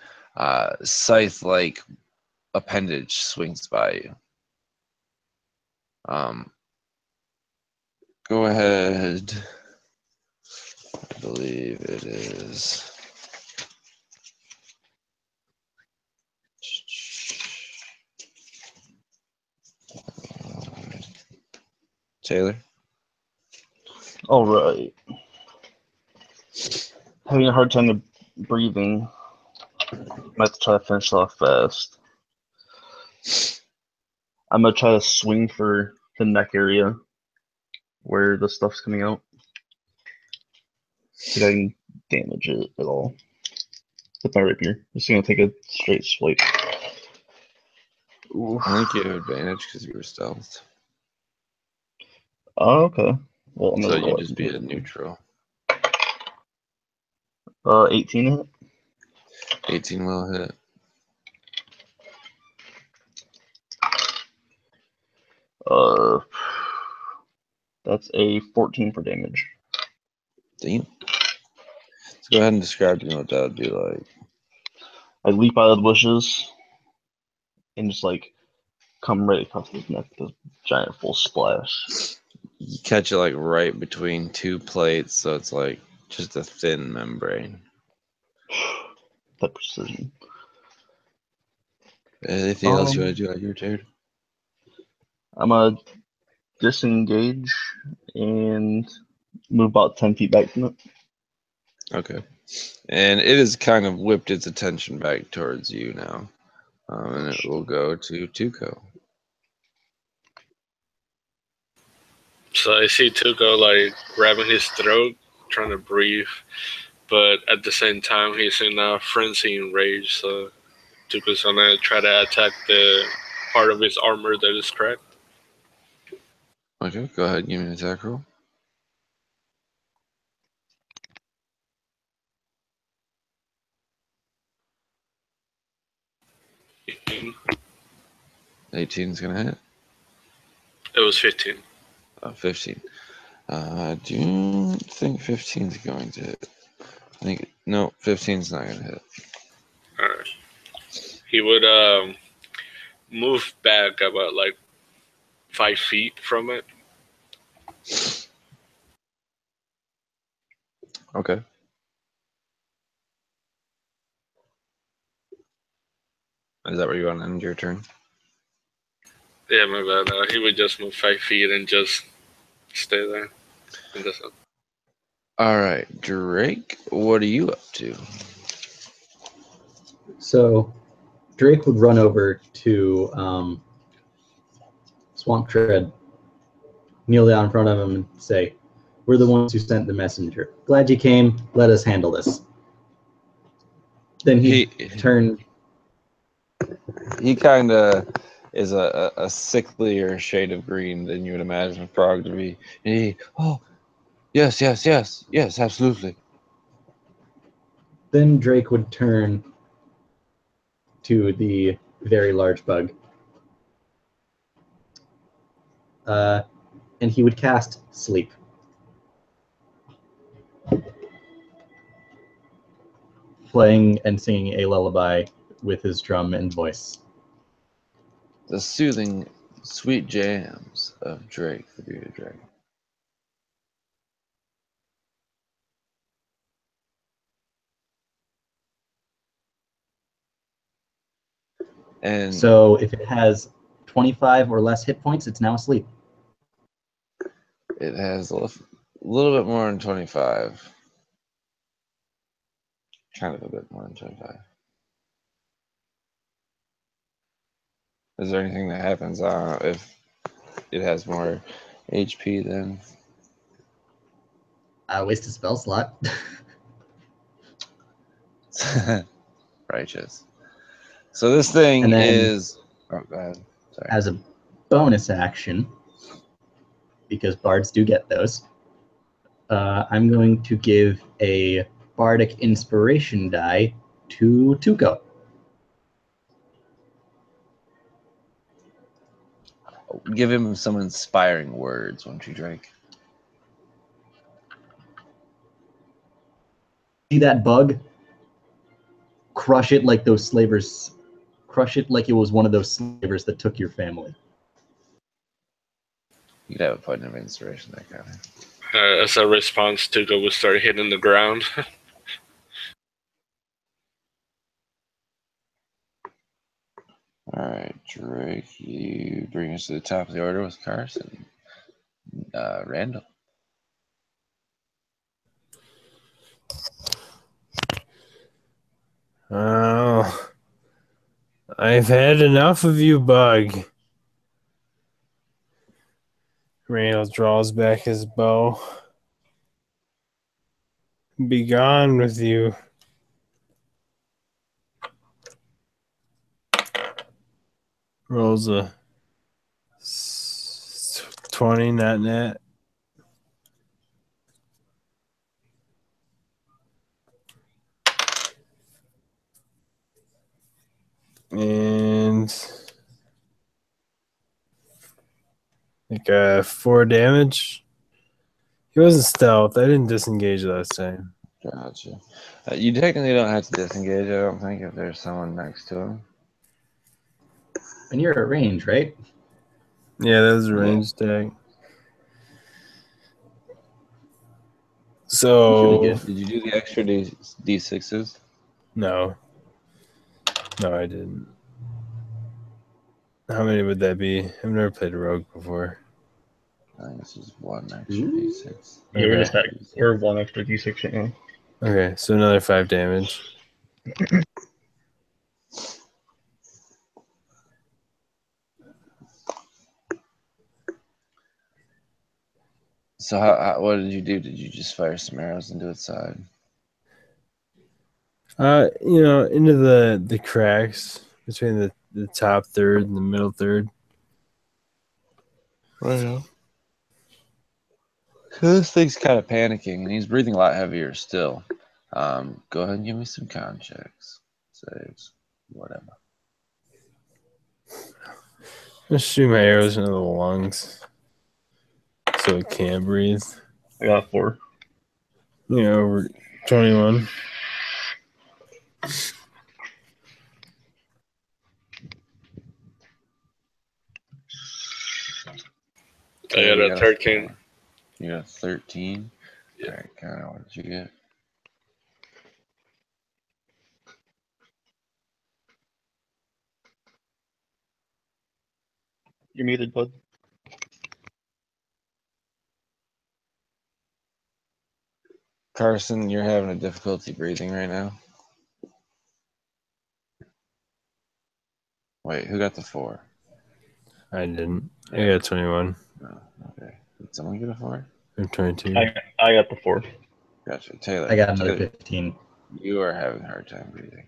scythe-like appendage swings by you. Go ahead. I believe it is. Taylor? All right. Having a hard time breathing. Might have to try to finish it off fast. I'm gonna try to swing for the neck area where the stuff's coming out. See if I can damage it at all with my rapier. Just gonna take a straight swipe. Oof. I think you have advantage because you were stealthed. Oh, okay. Well, I'm So gonna you roll just it. be a neutral. 18 hit. 18 will hit. That's a 14 for damage. Damn. Let's go ahead and describe to me what that would be like. I leap out of the bushes and just like come right across his neck with a giant full splash. You catch it like right between two plates, so it's like just a thin membrane. That precision. Anything else you want to do on your turn? I'm gonna disengage and move about 10 feet back from it. Okay. And it has kind of whipped its attention back towards you now. And it will go to Tuco. So I see Tuco like grabbing his throat, trying to breathe, but at the same time he's in a frenzy and rage. So Tuco's gonna try to attack the part of his armor that is cracked. Okay, go ahead and give me an attack roll. It 18 is going to hit. was 15. 15. I do think 15 is going to hit. I think, no, 15 is not going to hit. All right. He would move back about like 5 feet from it. Okay. Is that where you want to end your turn? Yeah, my bad. He would just move 5 feet and just stay there. In the sun. All right, Drake, what are you up to? So Drake would run over to Swamp Tread, kneel down in front of him and say, "We're the ones who sent the messenger. Glad you came. Let us handle this." Then he turn. He kind of is a sicklier shade of green than you would imagine a frog to be. And he, oh, yes, absolutely. Then Drake would turn to the very large bug. And he would cast Sleep. Playing and singing a lullaby with his drum and voice. The soothing, sweet jams of Drake, the bearded dragon. And so if it has 25 or less hit points, it's now asleep. It has a little bit more than 25. Kind of a bit more than 25. Is there anything that happens if it has more HP then? Waste a spell slot. Righteous. So this thing and then, is... Oh, go ahead. Sorry. As a bonus action, because bards do get those, I'm going to give a bardic inspiration die to Tuco. Give him some inspiring words, won't you, Drake? See that bug? Crush it like those slavers. Crush it like it was one of those slavers that took your family. You could have a point of inspiration, that kind of. As a response, Tuco would start hitting the ground. All right, Drake, you bring us to the top of the order with Carson. Randall. Oh, I've had enough of you, bug. Randall draws back his bow. Be gone with you. Rolls a 20, not net. And like 4 damage. He wasn't stealth. I didn't disengage last time. Gotcha. You technically don't have to disengage, I don't think, if there's someone next to him. And you're at range, right? Yeah, that was a range attack. So Really good. Did you do the extra D6s? no, I didn't. How many would that be? I've never played a rogue before. I think this is one extra D6. Yeah, we're Okay. just at, we're 1 extra D6 right now. Okay, so another 5 damage. So what did you do? Did you just fire some arrows into its side? Into the cracks between the top third and the middle third. Right on. So this thing's kind of panicking, and he's breathing a lot heavier still. Go ahead and give me some con checks. Saves. Whatever. Just shoot my arrows into the lungs so it can't breathe. I got 4. Over 21. I got a 13. You got a 13? Yeah. Alright, kind of what did you get? You're muted, bud. Carson, you're having a difficulty breathing right now. Wait, who got the 4? I didn't. I got 21. Oh, okay. Did someone get a 4? Or 22. I got the 4. Gotcha. Taylor. I got another Taylor, 15. you are having a hard time breathing.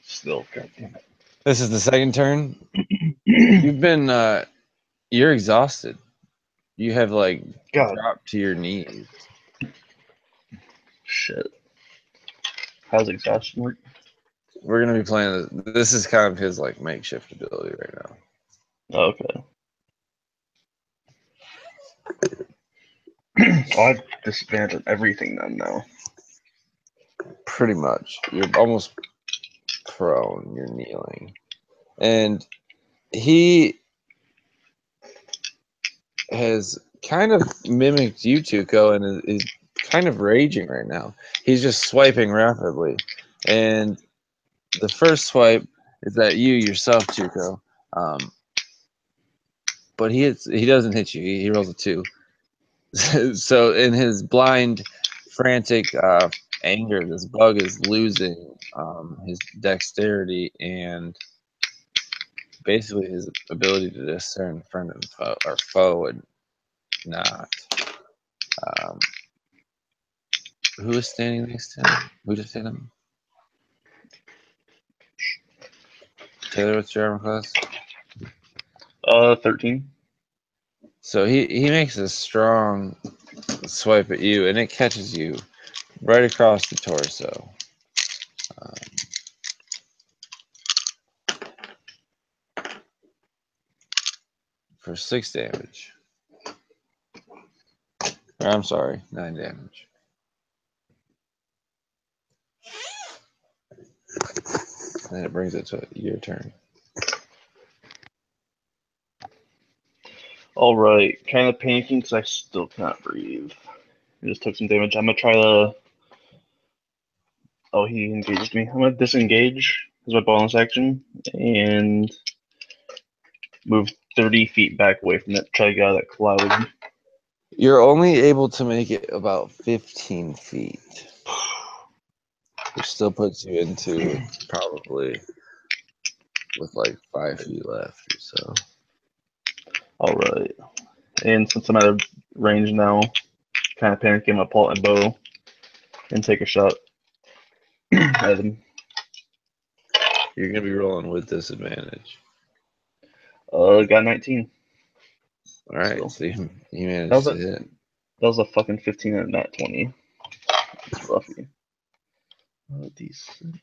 Still, goddamn it. This is the second turn. You've been, you're exhausted. You have, like, God. dropped to your knees. Shit. How's exhaustion work? We're going to be playing this. This is kind of his, like, makeshift ability right now. Oh, okay. Oh, I have disadvantage on everything then now. Pretty much. You're almost prone. You're kneeling. And he has kind of mimicked you, Tuco, and is kind of raging right now. He's just swiping rapidly. And the first swipe is at you yourself, Tuco. But he doesn't hit you. He rolls a 2. So in his blind, frantic anger, this bug is losing his dexterity and basically his ability to discern friend and foe and not. Who is standing next to him? Who just hit him? Taylor, what's your armor class? 13. So he makes a strong swipe at you, and it catches you right across the torso. For 6 damage. Or, I'm sorry, 9 damage. And it brings it to your turn. Alright, kind of panicking because I still cannot breathe. I just took some damage. I'm gonna try to. Oh, he engaged me. I'm gonna disengage as my bonus action and move 30 feet back away from it. Try to get out of that cloud. You're only able to make it about 15 feet. Which still puts you into probably with like 5 feet left or so. Alright. And since I'm out of range now, kind of panicking, I'm gonna pull out my bow and take a shot at him. You're gonna be rolling with disadvantage. Got 19. All right, Still. so you That managed was to a hit. that was a fucking 15 and a nat 20. It's roughy. D6.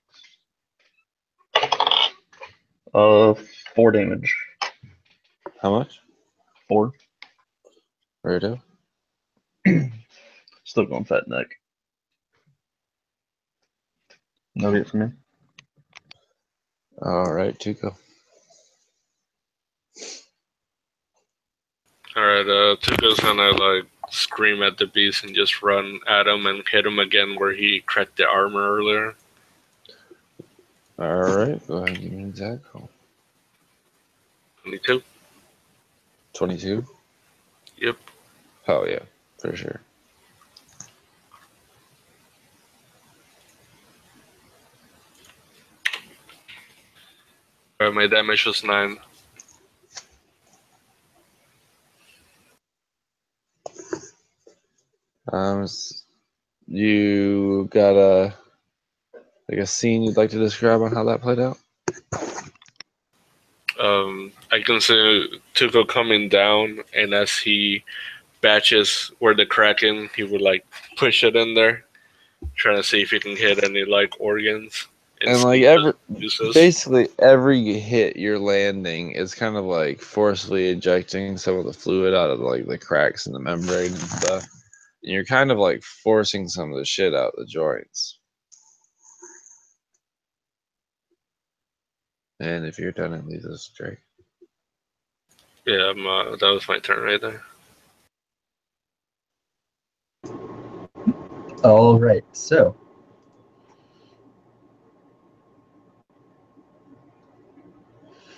4 damage. How much? 4. Righto. Still going fat neck. No hit for me. All right, Tuco. Alright, Tuco's gonna like scream at the beast and just run at him and hit him again where he cracked the armor earlier. All right, go ahead and give me an attack roll. 22. 22. Yep. Oh yeah, for sure. Alright, my damage was 9. You got a scene you'd like to describe on how that played out? I can see Tuco coming down, and as he batches where the Kraken, he would like push it in there, trying to see if he can hit any like organs. And like basically every hit you're landing is kind of like forcefully ejecting some of the fluid out of like the cracks in the membrane and stuff. And you're kind of like forcing some of the shit out the joints. And if you're done, it leaves us straight. Yeah, that was my turn right there. All right, so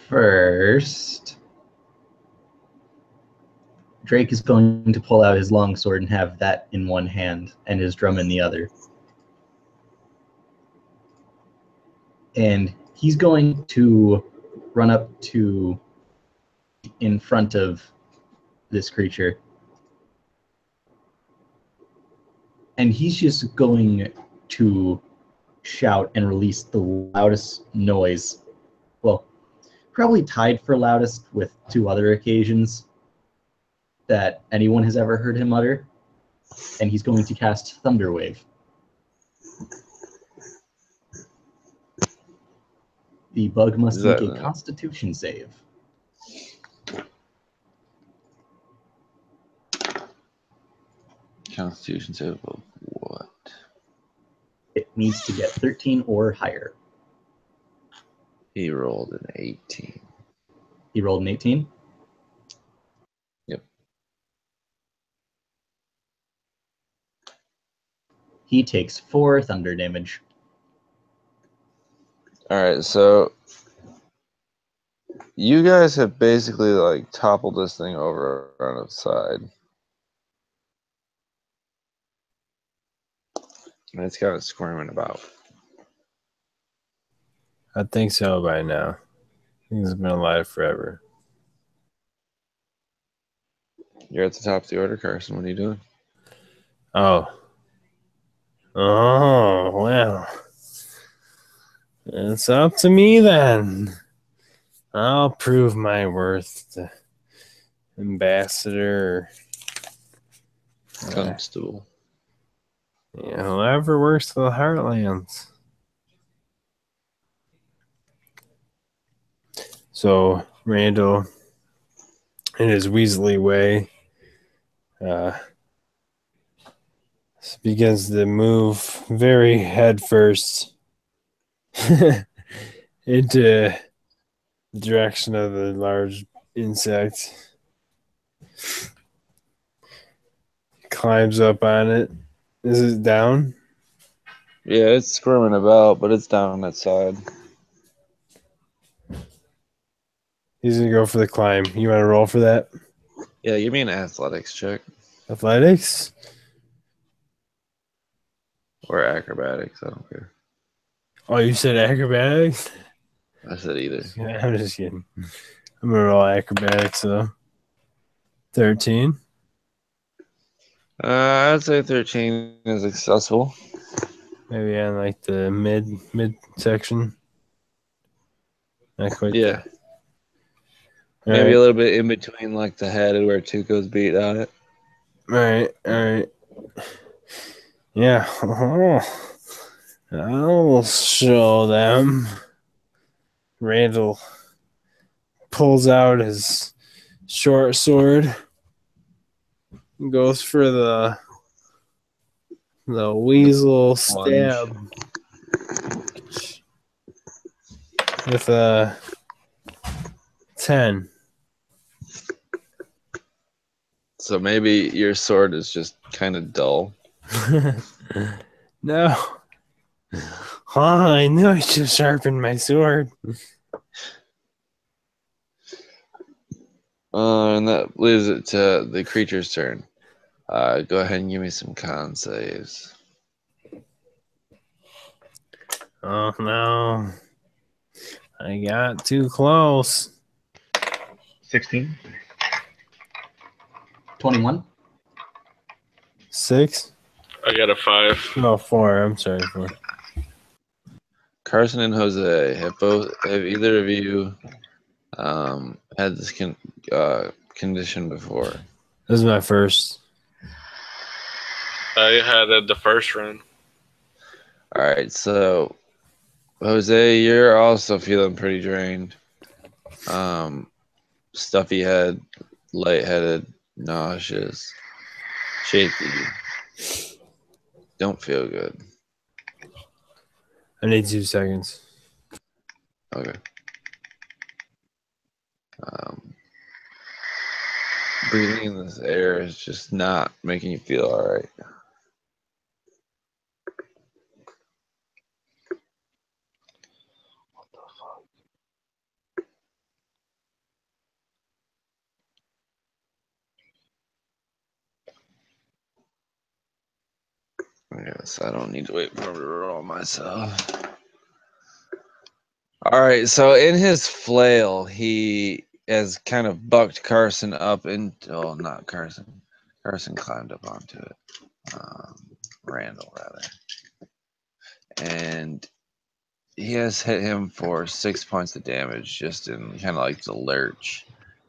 first, Drake is going to pull out his longsword and have that in one hand and his drum in the other. And he's going to run up to in front of this creature. And he's just going to shout and release the loudest noise. Well, probably tied for loudest with 2 other occasions that anyone has ever heard him utter. And he's going to cast Thunderwave. The bug must make a Constitution save. Constitution save of what? It needs to get 13 or higher. He rolled an 18. He rolled an 18? Yep. He takes 4 thunder damage. All right, so you guys have basically like toppled this thing over on its side. And it's kind of squirming about. I think so by now. I think it's been alive forever. You're at the top of the order, Carson. What are you doing? Oh, well. It's up to me then. I'll prove my worth to Ambassador. Constable. Yeah, whoever works for the Heartlands. So Randall, in his Weasley way, begins to move very headfirst into the direction of the large insect. Climbs up on it. Is it down? Yeah, it's squirming about, but it's down on its side. He's going to go for the climb. You want to roll for that? Yeah, give me an athletics check. Athletics? Or acrobatics, I don't care. Oh, you said acrobatics? I said either. I'm just kidding. I'm going to roll acrobatics, though. 13. I'd say 13 is successful. Maybe on like the mid section. Not quite. Yeah. Maybe a little bit in between, like the head and where Tuco's beat on it. All right. Yeah. I'll show them. Randall pulls out his short sword and goes for the weasel stab with a 10. So maybe your sword is just kind of dull. No. I knew I should sharpen my sword. And that leaves it to the creature's turn. Go ahead and give me some con saves. Oh no. I got too close. 16. 21. 6? I got a 5. No, 4. I'm sorry, 4. Carson and Jose, have either of you had this condition before? This is my first. I had it the first run. All right, so Jose, you're also feeling pretty drained. Stuffy head, lightheaded, nauseous, shaky. Don't feel good. I need 2 seconds. Okay. Breathing in this air is just not making you feel all right. I guess I don't need to wait for him to roll myself. All right, so in his flail, he has kind of bucked Carson up oh, not Carson. Carson climbed up onto it. Randall, rather. And he has hit him for 6 points of damage just in kind of like the lurch.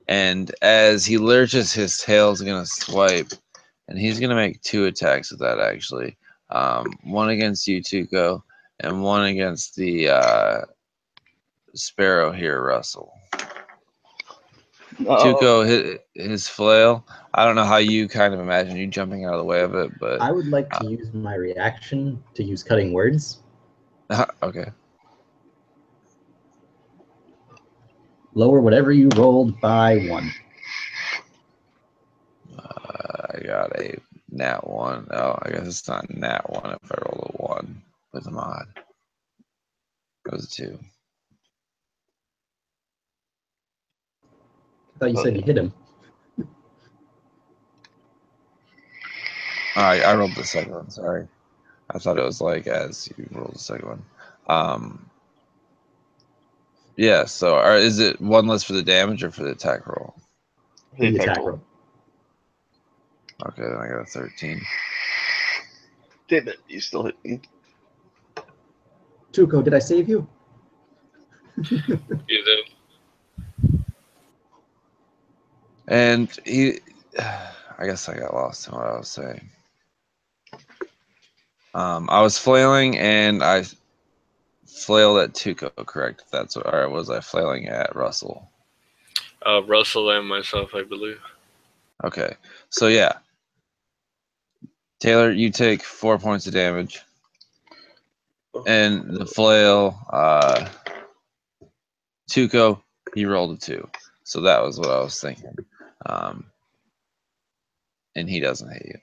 And as he lurches, his tail's going to swipe. And he's going to make 2 attacks with that, actually. One against you, Tuco, and one against the Sparrow here, Russell. Tuco, his flail. I don't know how you kind of imagine you jumping out of the way of it, but I would like to use my reaction to use cutting words. Okay. Lower whatever you rolled by 1. I got a nat 1. Oh, I guess it's not nat 1 if I roll a 1 with a mod. It was a 2. I thought you said you hit him. I rolled the second one, sorry. I thought it was like as you rolled the second one. Yeah, so is it 1 less for the damage or for the attack roll? The attack roll. Okay, then I got a 13. Damn it, you still hit me. Tuco, did I save you? You did. And I guess I got lost in what I was saying. I was flailing and I flailed at Tuco, correct? That's what, or was I flailing at Russell? Russell and myself, I believe. Okay, so yeah. Taylor, you take 4 points of damage. And the flail, Tuco, he rolled a 2. So that was what I was thinking. And he doesn't hit you.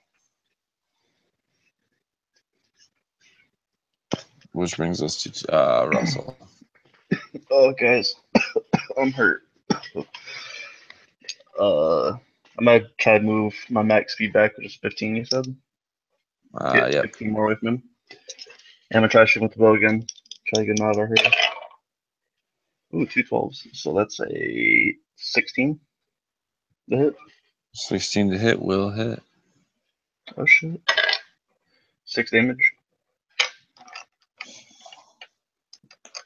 Which brings us to Russell. Oh, guys, I'm hurt. I might try to move my max speed back, which is 15, you said? Get Yep. 15 more with me. And I'm going to try to shoot with the bow again. Try to get another hurt. Ooh, 2 12s. So that's a 16 to hit. 16 to hit will hit. Oh, shit. 6 damage.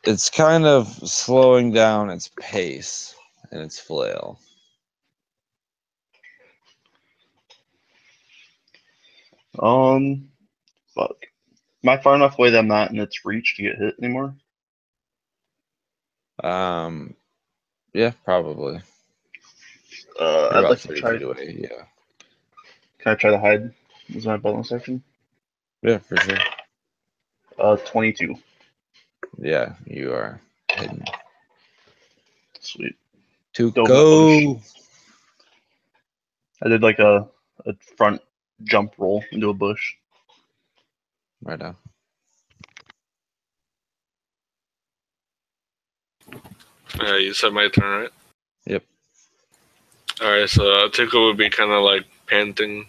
It's kind of slowing down its pace and its flail. Fuck. Am I far enough away that I'm not in its reach to get hit anymore? Yeah, probably. I'd You're about like to 30 try. feet away. Yeah. Can I try to hide? This is my bonus action. Yeah, for sure. 22. Yeah, you are hidden. Sweet. To Dove in the go. bush. I did like a front jump roll into a bush. Right now. You said my turn, right? Yep. Alright, so Tuco would be kind of like panting,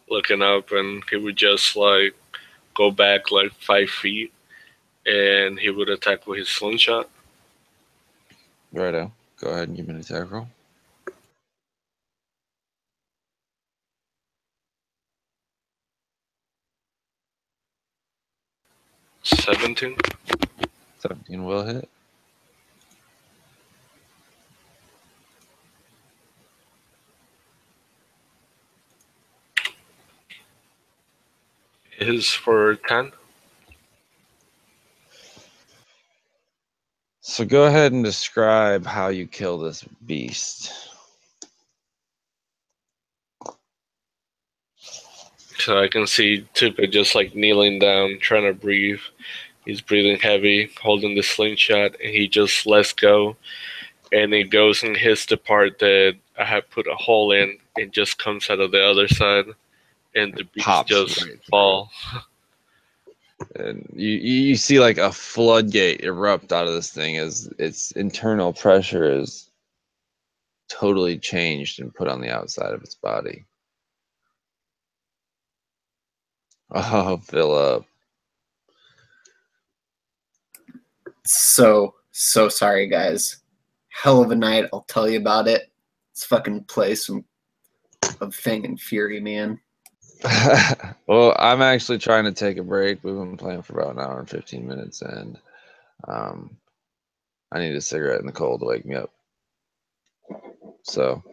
looking up, and he would just like go back like 5 feet, and he would attack with his slingshot. Righto. Go ahead and give me an attack roll. $17. 17 will hit. His for 10. So go ahead and describe how you kill this beast. So I can see Tuca just like kneeling down, trying to breathe. He's breathing heavy, holding the slingshot, and he just lets go. And it goes and hits the part that I have put a hole in and just comes out of the other side. And the beast Pops just right through. fall. And you see like a floodgate erupt out of this thing as its internal pressure is totally changed and put on the outside of its body. Oh, Philip. So sorry, guys. Hell of a night. I'll tell you about it. Let's fucking play some of Fang and Fury, man. Well, I'm actually trying to take a break. We've been playing for about an hour and 15 minutes, and I need a cigarette in the cold to wake me up. So,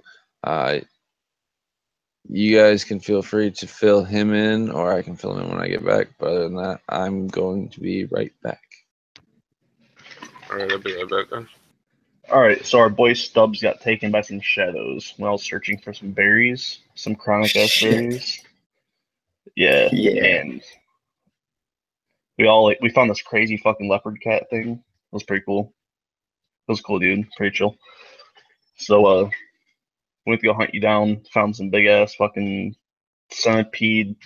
you guys can feel free to fill him in, or I can fill him in when I get back. But other than that, I'm going to be right back. Alright, I'll be right back then. Alright, so our boy Stubbs got taken by some shadows while searching for some berries, some chronic ass Shit. berries. Yeah. Yeah. And we found this crazy fucking leopard cat thing. It was pretty cool. It was cool, dude. Pretty chill. So went to go hunt you down, found some big ass fucking centipede.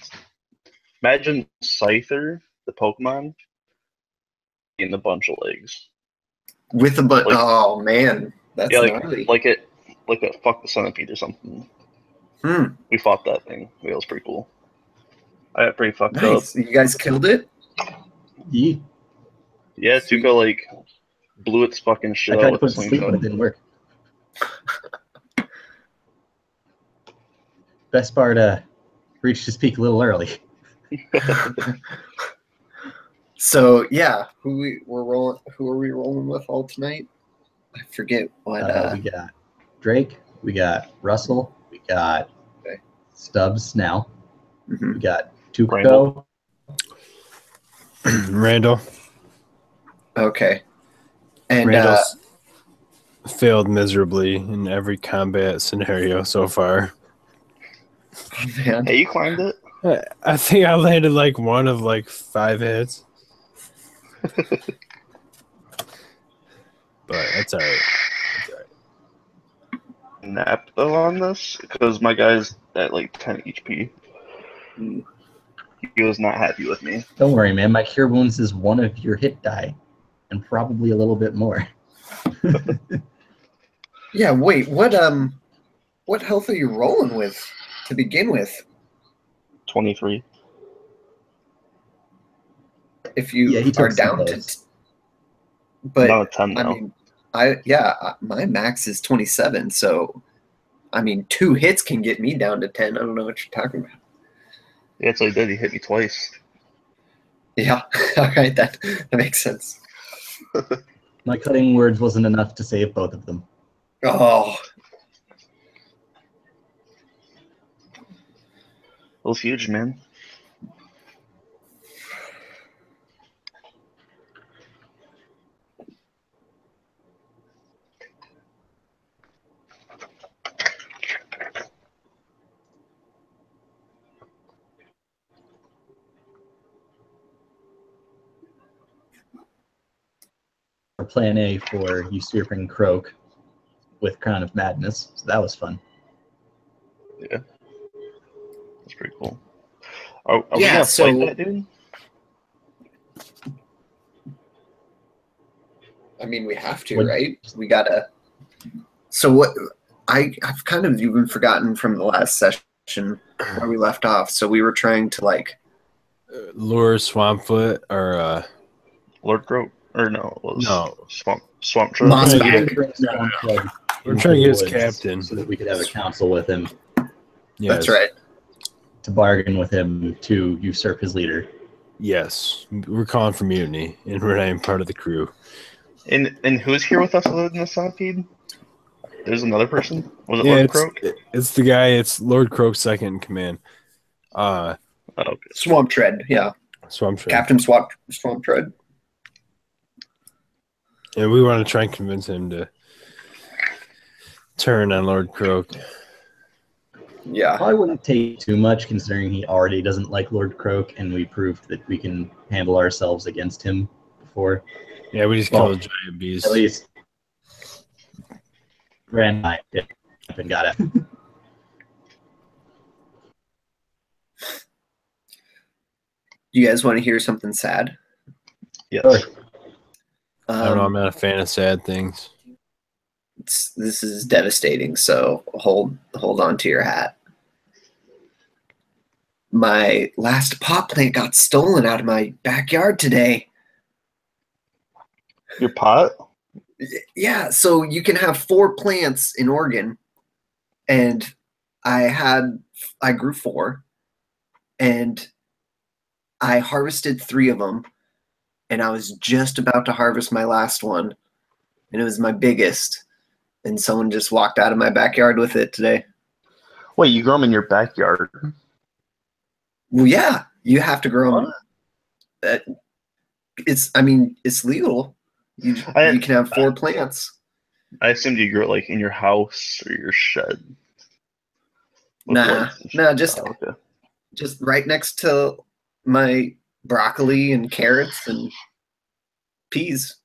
Imagine Scyther, the Pokemon, in a bunch of legs. With a but Like- oh man, that's Yeah, gnarly. like it fuck the centipede or something. We fought that thing. It was pretty cool. I got pretty fucked up. Nice. You guys killed it? Yeah. Yeah, Sweet. Tuca like blew its fucking shit I out tried to with put the it to sleep, but it slingshot. didn't work. Best part, reached his peak a little early. So yeah, who are we rolling with all tonight? I forget what We got Drake, we got Russell, we got Okay. Stubbs now, mhm. we got Tuco, Randall. Randall. Okay. And Randall's failed miserably in every combat scenario so far. man. Hey, you climbed it? I think I landed like one of like 5 hits. But that's alright. Napped though on this because my guy's at like 10 HP. Mm. He was not happy with me. Don't worry, man. My cure wounds is one of your hit die, and probably a little bit more. Yeah, wait, what health are you rolling with to begin with? 23. If you Yeah, he took are some down blows. to but Down to 10 I now. mean my max is 27, so I mean 2 hits can get me down to 10. I don't know what you're talking about. Yeah, that's what he did. He hit me twice. Yeah. All right, that makes sense. My cutting words wasn't enough to save both of them. Oh, It was huge, man. Plan A for usurping Croak with Crown of Madness, so that was fun. Yeah. That's pretty cool. Are we Yeah, gonna so- fight that dude? I mean, we have to, What- right? We gotta. So what? I've kind of even forgotten from the last session where we left off. So we were trying to like. Lure Swampfoot or Lord Croak? Or no, it was no. Swamp Trap. Moss We're bag. trying to get his woods captain. so that we could have a council with him Yes. That's right. to bargain with him to usurp his leader. Yes. We're calling for mutiny, and we're not even part of the crew. And who's here with us other than the Centipede? There's another person? Was it Yeah, Lord Croak? it's the guy. It's Lord Croak's second in command. Oh, okay. Swamp Tread. Yeah, Swamp Tread. Captain Swamp Tread. And we want to try and convince him to turn on Lord Croak. Yeah. Probably wouldn't take too much considering he already doesn't like Lord Croak, and we proved that we can handle ourselves against him before. Yeah, we just Well, killed a giant beast. At least ran by it and got it. You guys want to hear something sad? Yes. Sure. I don't know. I'm not a fan of sad things. This is devastating. So hold on to your hat. My last pot plant got stolen out of my backyard today. Your pot? Yeah, so you can have 4 plants in Oregon, and I grew 4, and I harvested 3 of them, and I was just about to harvest my last one, and it was my biggest, and someone just walked out of my backyard with it today. Wait, you grow them in your backyard? Well, yeah, you have to grow them. It's legal. You can have 4 plants. I assumed you grew it like in your house or your shed. With Nah, lights and shit. just Oh, okay. just right next to my broccoli and carrots and peas,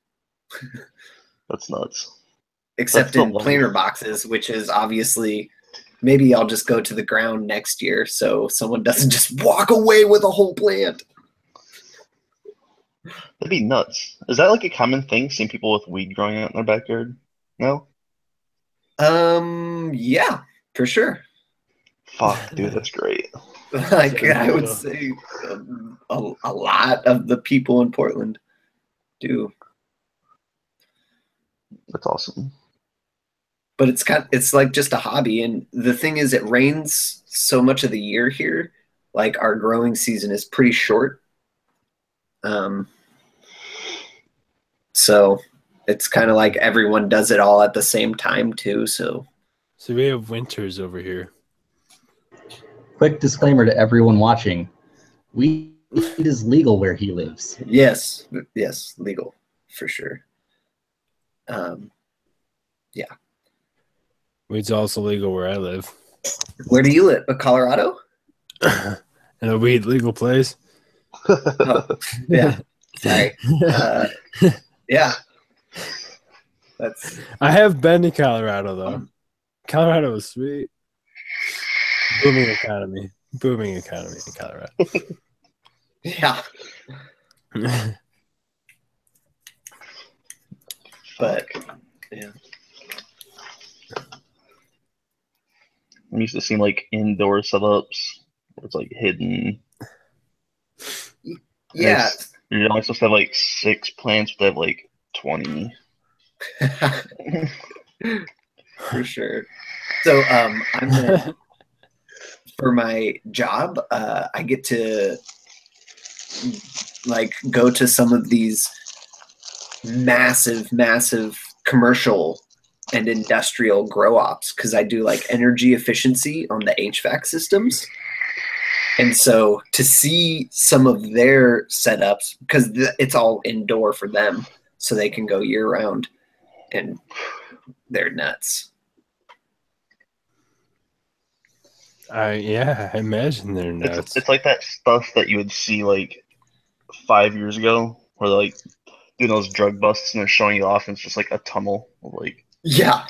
That's nuts. except That's in the life. planter boxes, which is obviously maybe I'll just go to the ground next year so someone doesn't just walk away with a whole plant. That'd be nuts. Is that like a common thing, seeing people with weed growing out in their backyard? No? Yeah, for sure. Fuck, dude, that's great. Like I would say a lot of the people in Portland do. That's awesome. But it's like just a hobby, and the thing is it rains so much of the year here, like our growing season is pretty short. So it's kind of like everyone does it all at the same time too, so we have winters over here. Quick disclaimer to everyone watching: weed is legal where he lives. yes, legal for sure. Weed's also legal where I live. Where do you live? Colorado? In a weed legal place. Oh, yeah. Sorry. Yeah. That's I have been to Colorado though. Colorado was sweet. Booming economy in Colorado. yeah. But yeah. I'm used to seeing like indoor setups where it's like hidden. Yeah. You're only supposed to have like 6 plants, but they have like 20. For sure. So I'm for my job, I get to like go to some of these massive commercial and industrial grow ops because I do like energy efficiency on the HVAC systems. And so to see some of their setups, because it's all indoor for them, so they can go year round, and they're nuts. I imagine they're nuts. It's like that stuff that you would see like 5 years ago, where they're like doing those drug busts and they're showing you off, and it's just like a tunnel of like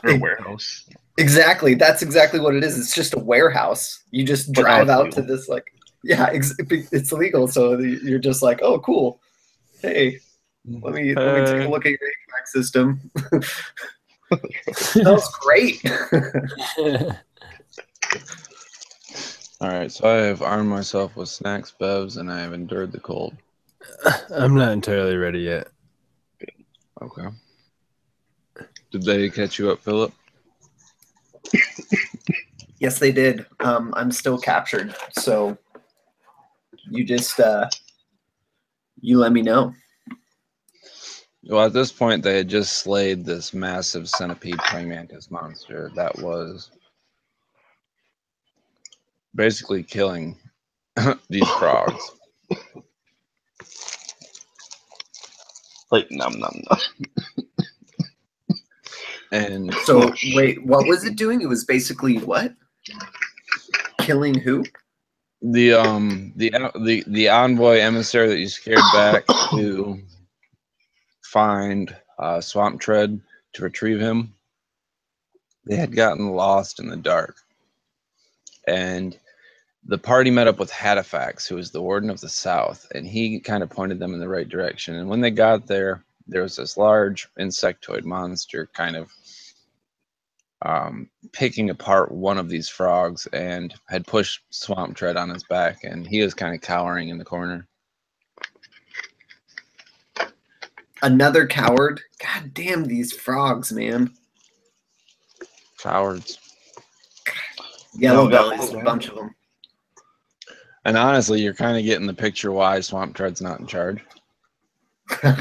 or a warehouse. Exactly. That's exactly what it is. It's just a warehouse. You just drive out to this like, it's legal. So you're just like, oh, cool. Hey, let me take a look at your HVAC system. Smells great. All right, so I have armed myself with snacks, bevs, and I have endured the cold. I'm not entirely ready yet. Okay. Did they catch you up, Philip? Yes, they did. I'm still captured. So you just you let me know. Well, at this point, they had just slayed this massive centipede praying mantis monster that was basically killing these frogs. Like nom nom nom. And so wait, what was it doing? It was basically what? Killing who? The envoy emissary that you scared back to find Swamp Tread to retrieve him. They had gotten lost in the dark, and the party met up with Halifax, who was the warden of the South, and he kind of pointed them in the right direction. And when they got there, there was this large insectoid monster kind of picking apart one of these frogs and had pushed Swamp Tread on his back, and he was kind of cowering in the corner. Another coward? God damn these frogs, man. Cowards. Yellow bellies, a bunch of them. And honestly, you're kind of getting the picture why Swamp Tread's not in charge.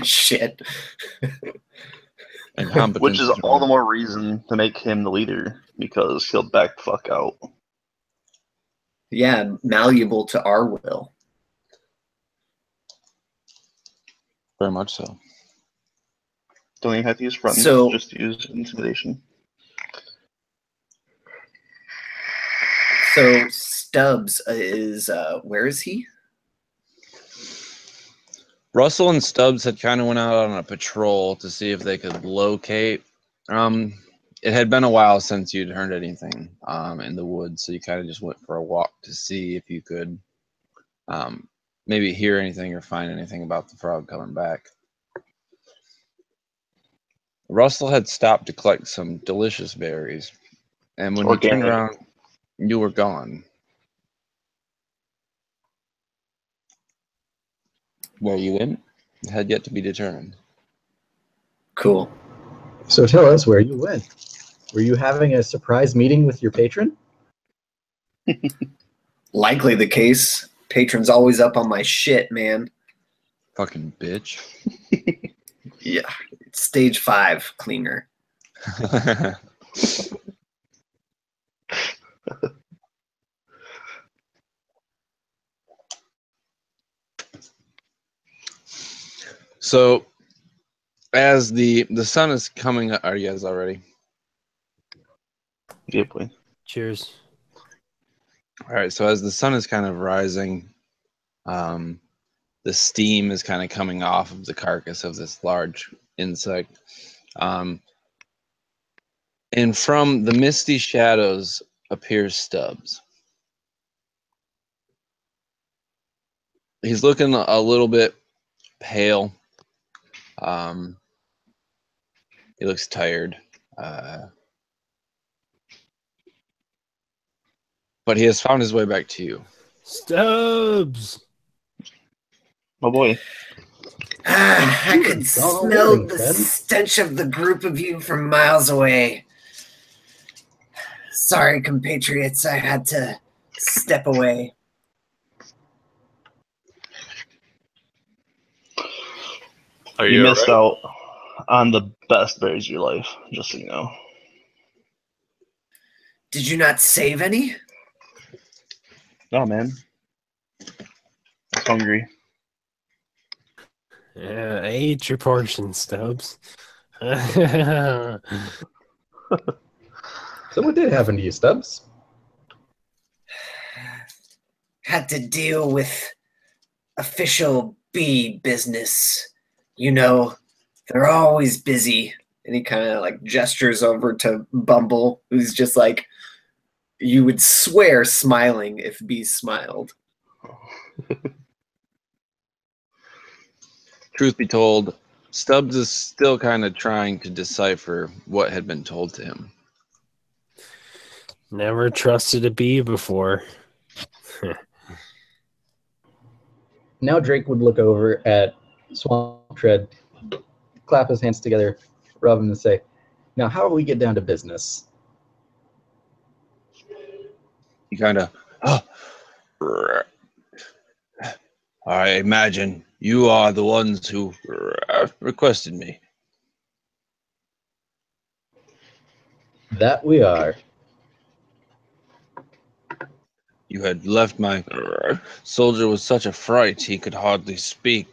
Shit. Which is all the more reason to make him the leader, because he'll back the fuck out. Yeah, malleable to our will. Very much so. Don't even have to use friends, just use intimidation. So Stubbs is where is he? Russell and Stubbs had kind of went out on a patrol to see if they could locate. It had been a while since you'd heard anything in the woods, so you kind of just went for a walk to see if you could maybe hear anything or find anything about the frog coming back. Russell had stopped to collect some delicious berries, and when he turned around, you were gone. Where you went had yet to be determined. Cool. So tell us where you went. Were you having a surprise meeting with your patron? Likely the case. Patron's always up on my shit, man. Fucking bitch. Yeah. Stage 5 cleaner. So, as the sun is coming up, are you guys all ready? Yeah, please. Cheers. All right. So as the sun is kind of rising, the steam is kind of coming off of the carcass of this large insect, and from the misty shadows appears Stubbs. He's looking a little bit pale. He looks tired, but he has found his way back to you. Stubbs! Oh boy. I could smell the stench of the group of you from miles away. Sorry, compatriots, I had to step away. You missed out on the best berries of your life, just so you know. Did you not save any? No, man. I'm hungry. Yeah, I ate your portion, Stubbs. So what did happen to you, Stubbs? Had to deal with official bee business. You know, they're always busy. And he kind of like gestures over to Bumble, who's just like, you would swear smiling if bees smiled. Truth be told, Stubbs is still kind of trying to decipher what had been told to him. Never trusted a bee before. Now Drake would look over at Swamp Tread, clap his hands together, rub them, and say, "Now, how do we get down to business?" He kind of, I imagine you are the ones who requested me. That we are. You had left my soldier with such a fright he could hardly speak.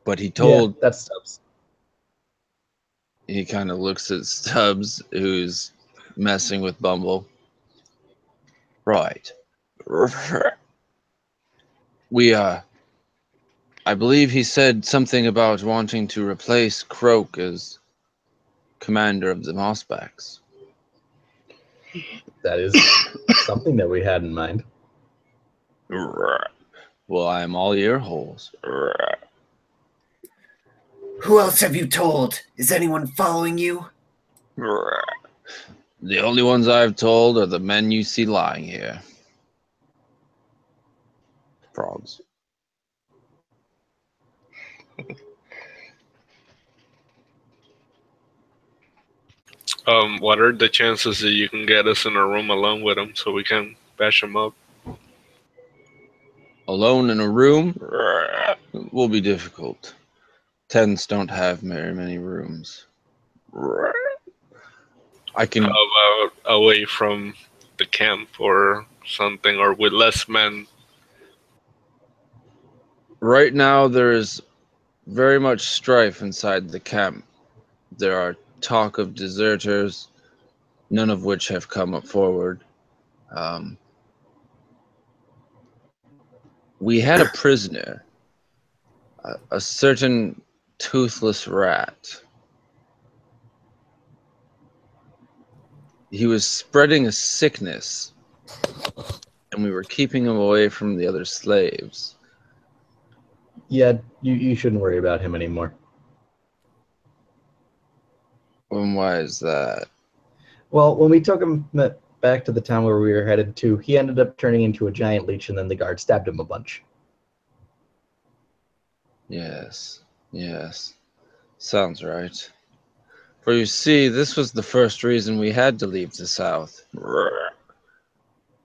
But he told... Yeah, that's Stubbs. He kind of looks at Stubbs, who's messing with Bumble. Right. I believe he said something about wanting to replace Croak as commander of the Mossbacks. That is something that we had in mind. Well, I am all ear holes. Who else have you told? Is anyone following you? The only ones I've told are the men you see lying here. Frogs. What are the chances that you can get us in a room alone with him so we can bash him up? Alone in a room will be difficult. Tents don't have very many rooms. I can... How about away from the camp or something, or with less men? Right now, there is very much strife inside the camp. There are talk of deserters, none of which have come up forward. We had a prisoner, a certain toothless rat. He was spreading a sickness, and we were keeping him away from the other slaves. Yeah, you shouldn't worry about him anymore. And why is that? Well, when we took him back to the town where we were headed to, he ended up turning into a giant leech, and then the guard stabbed him a bunch. Yes, yes. Sounds right. For you see, this was the first reason we had to leave the south.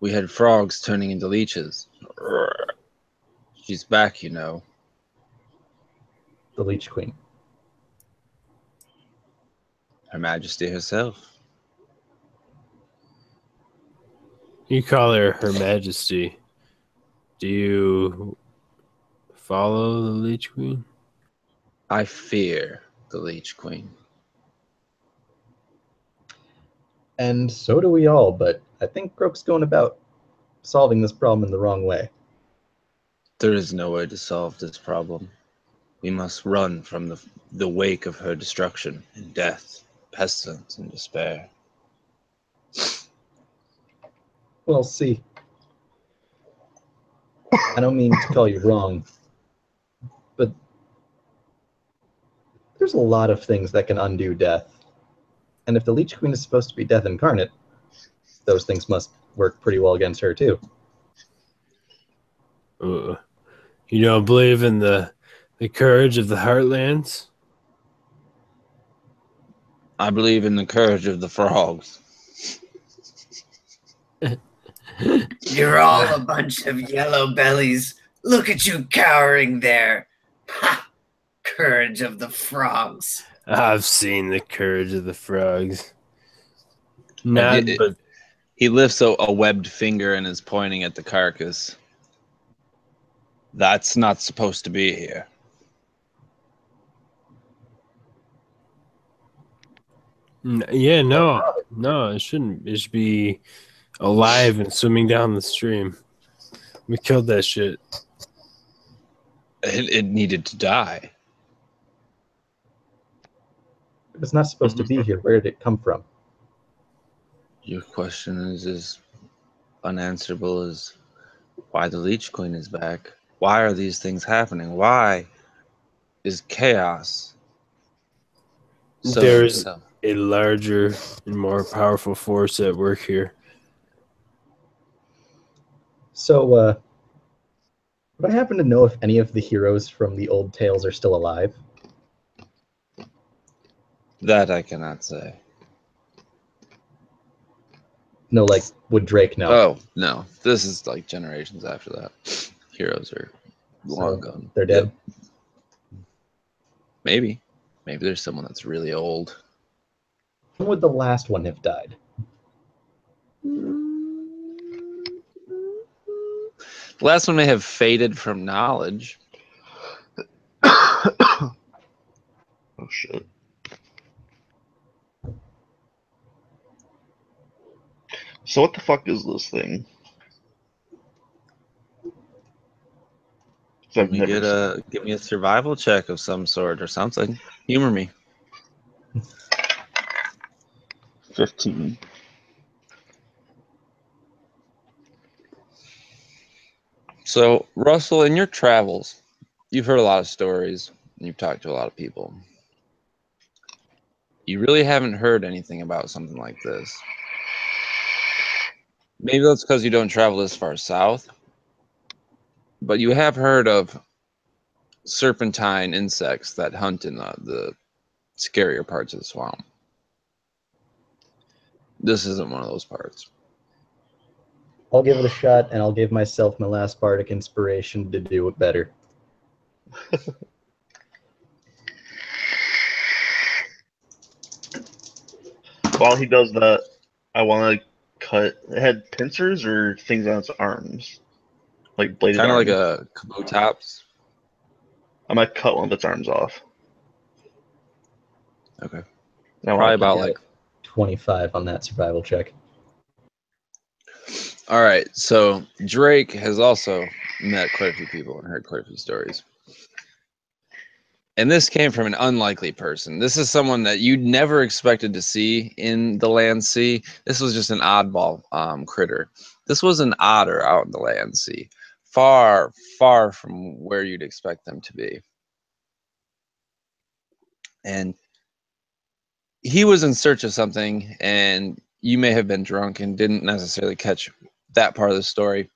We had frogs turning into leeches. She's back, you know. The Leech Queen. Her Majesty herself. You call her Her Majesty. Do you follow the Leech Queen? I fear the Leech Queen. And so do we all, but I think Croak's going about solving this problem in the wrong way. There is no way to solve this problem. We must run from the wake of her destruction and death, pestilence and despair. Well, see, I don't mean to call you wrong, but there's a lot of things that can undo death. And if the Leech Queen is supposed to be death incarnate, those things must work pretty well against her, too. You don't believe in the courage of the Heartlands? I believe in the courage of the frogs. You're all a bunch of yellow bellies. Look at you cowering there. Ha! Courage of the frogs. I've seen the courage of the frogs. I He lifts a webbed finger and is pointing at the carcass. That's not supposed to be here. Yeah, no, it shouldn't. It should be alive and swimming down the stream. We killed that shit. It needed to die. If it's not supposed to be here, where did it come from? Your question is as unanswerable as why the Leech Queen is back. Why are these things happening? Why is chaos There's a larger and more powerful force at work here. So, would I happen to know if any of the heroes from the old tales are still alive? That I cannot say. No, like, would Drake know? Oh, no. This is like generations after that. Heroes are long So, gone. they're dead? Yep. Maybe. Maybe there's someone that's really old. When would the last one have died? The last one may have faded from knowledge. Oh shit. So what the fuck is this thing? 'Cause I've never seen it. Give me a survival check of some sort or something. Humor me. 15. So, Russell, in your travels, you've heard a lot of stories and you've talked to a lot of people. You really haven't heard anything about something like this. Maybe that's because you don't travel this far south, but you have heard of serpentine insects that hunt in the scarier parts of the swamp. This isn't one of those parts. I'll give it a shot, and I'll give myself my last bardic inspiration to do it better. While he does that, I want to cut. It had pincers or things on its arms, like bladed Kind of arms. like a Kabutops. I might cut one of its arms off. Okay. And I Probably want about like 25 on that survival check. All right, so Drake has also met quite a few people and heard quite a few stories. And this came from an unlikely person. This is someone that you'd never expected to see in the land sea. This was just an oddball critter. This was an otter out in the land sea, far, far from where you'd expect them to be. And he was in search of something, and you may have been drunk and didn't necessarily catch that part of the story.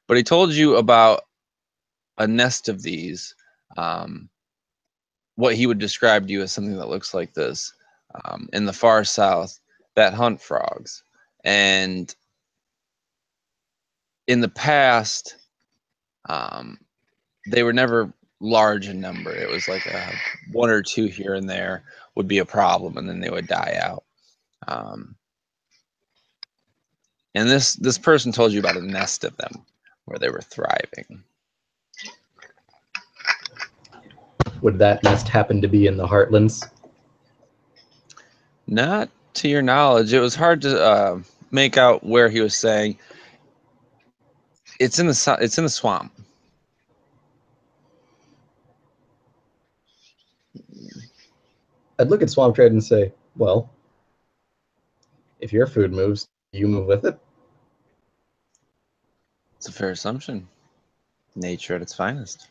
But he told you about a nest of these, what he would describe to you as something that looks like this, in the far south that hunt frogs. And in the past, they were never large in number. It was like one or two here and there would be a problem, and then they would die out. And this person told you about a nest of them where they were thriving. Would that nest happen to be in the Heartlands? Not to your knowledge. It was hard to make out where he was saying. It's in the swamp. I'd look at Swamp Trade and say, well, if your food moves, you move with it. It's a fair assumption. Nature at its finest.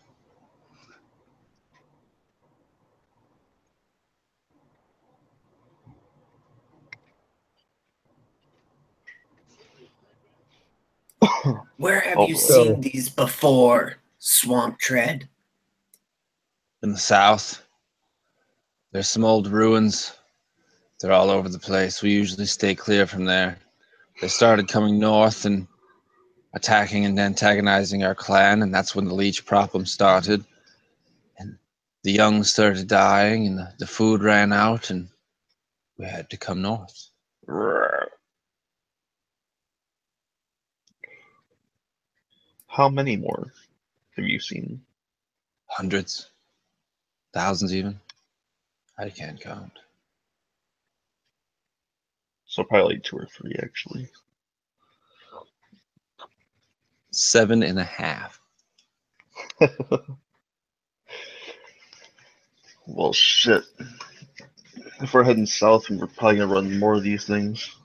Where have you So- seen these before, Swamp Tread? In the south, there's some old ruins. They're all over the place. We usually stay clear from there. They started coming north and attacking and antagonizing our clan, and that's when the leech problem started. And the young started dying, and the food ran out, and we had to come north. How many more have you seen? Hundreds, thousands even. I can't count. So probably like 2 or 3, actually. 7.5. Well, shit. If we're heading south, we're probably gonna run more of these things.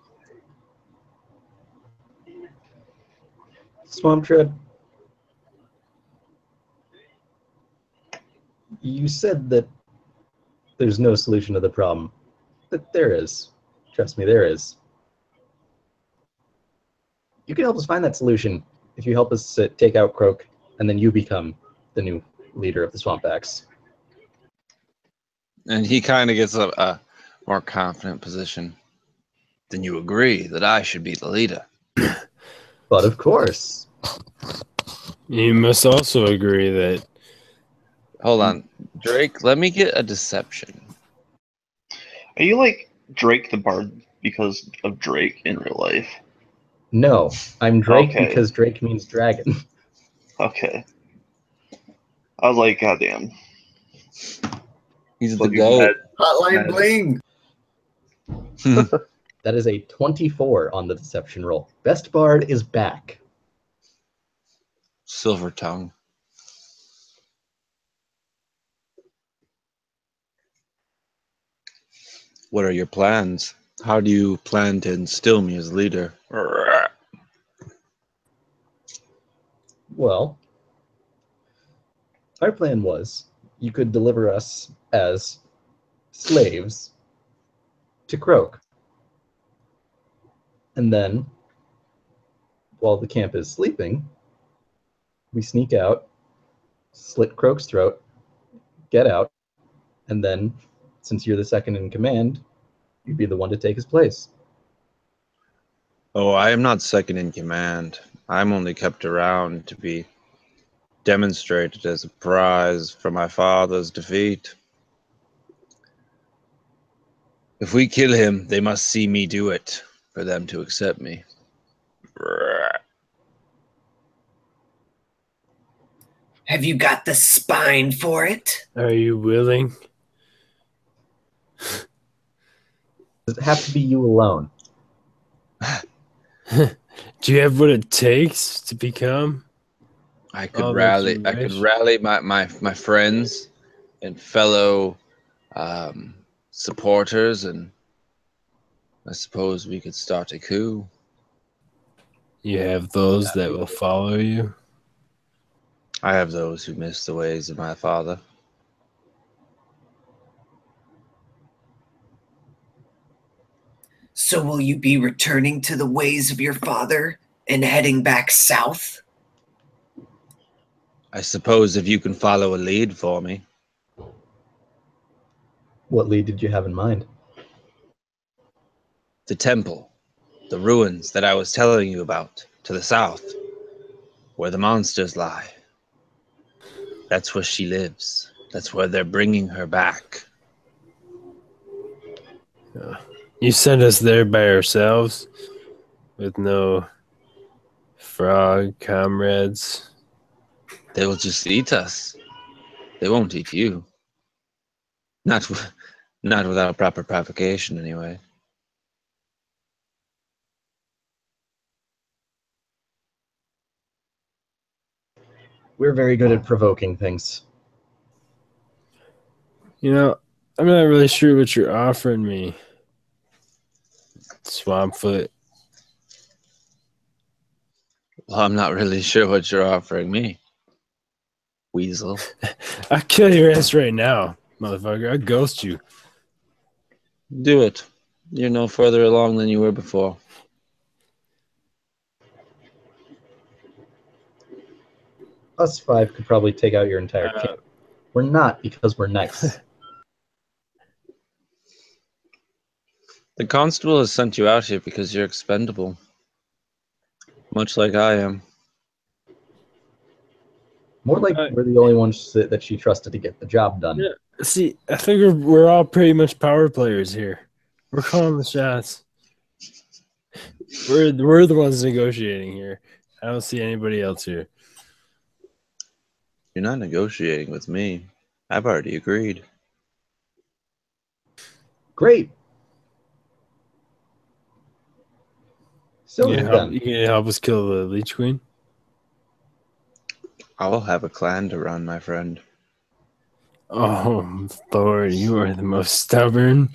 Swamp Tread, you said that there's no solution to the problem, but there is. Trust me, there is. You can help us find that solution if you help us take out Croak, and then you become the new leader of the Swampbacks. And he kind of gets a more confident position. Then you agree that I should be the leader. But of course. You must also agree that Hold on. Drake, let me get a deception. Are you like Drake the Bard because of Drake in real life? No, I'm Drake Okay. because Drake means dragon. Okay. I was like, goddamn. He's So the you goat. Hotline Mad. bling. That is a 24 on the deception roll. Best Bard is back. Silver tongue. What are your plans? How do you plan to instill me as leader? Well, our plan was you could deliver us as slaves to Croak. And then, while the camp is sleeping, we sneak out, slit Croak's throat, get out, and then, since you're the second in command, you'd be the one to take his place. Oh, I am not second in command. I'm only kept around to be demonstrated as a prize for my father's defeat. If we kill him, they must see me do it for them to accept me. Have you got the spine for it? are you willing? Does it have to be you alone? Do you have what it takes to become? I could Oh, that rally. you I could wish? rally my friends and fellow supporters, and I suppose we could start a coup. You have those that will follow you? I have those who miss the ways of my father. So will you be returning to the ways of your father and heading back south? I suppose if you can follow a lead for me. What lead did you have in mind? The temple, the ruins that I was telling you about, to the south, where the monsters lie. That's where she lives. That's where they're bringing her back. You sent us there by ourselves with no frog comrades. They will just eat us. They won't eat you. Not without proper provocation, anyway. We're very good at provoking things. You know, I'm not really sure what you're offering me, Swampfoot. Well, I'm not really sure what you're offering me, Weasel. I'll kill your ass right now, motherfucker. I'll ghost you. Do it. You're no further along than you were before. Us five could probably take out your entire camp. We're not because we're nice. The constable has sent you out here because you're expendable. Much like I am. More like we're the only ones that she trusted to get the job done. Yeah. See, I think we're all pretty much power players here. We're calling the shots. We're the ones negotiating here. I don't see anybody else here. You're not negotiating with me. I've already agreed. Great. So You then, gonna help us kill the Leech Queen? I'll have a clan to run, my friend. Oh, Lord, you are the most stubborn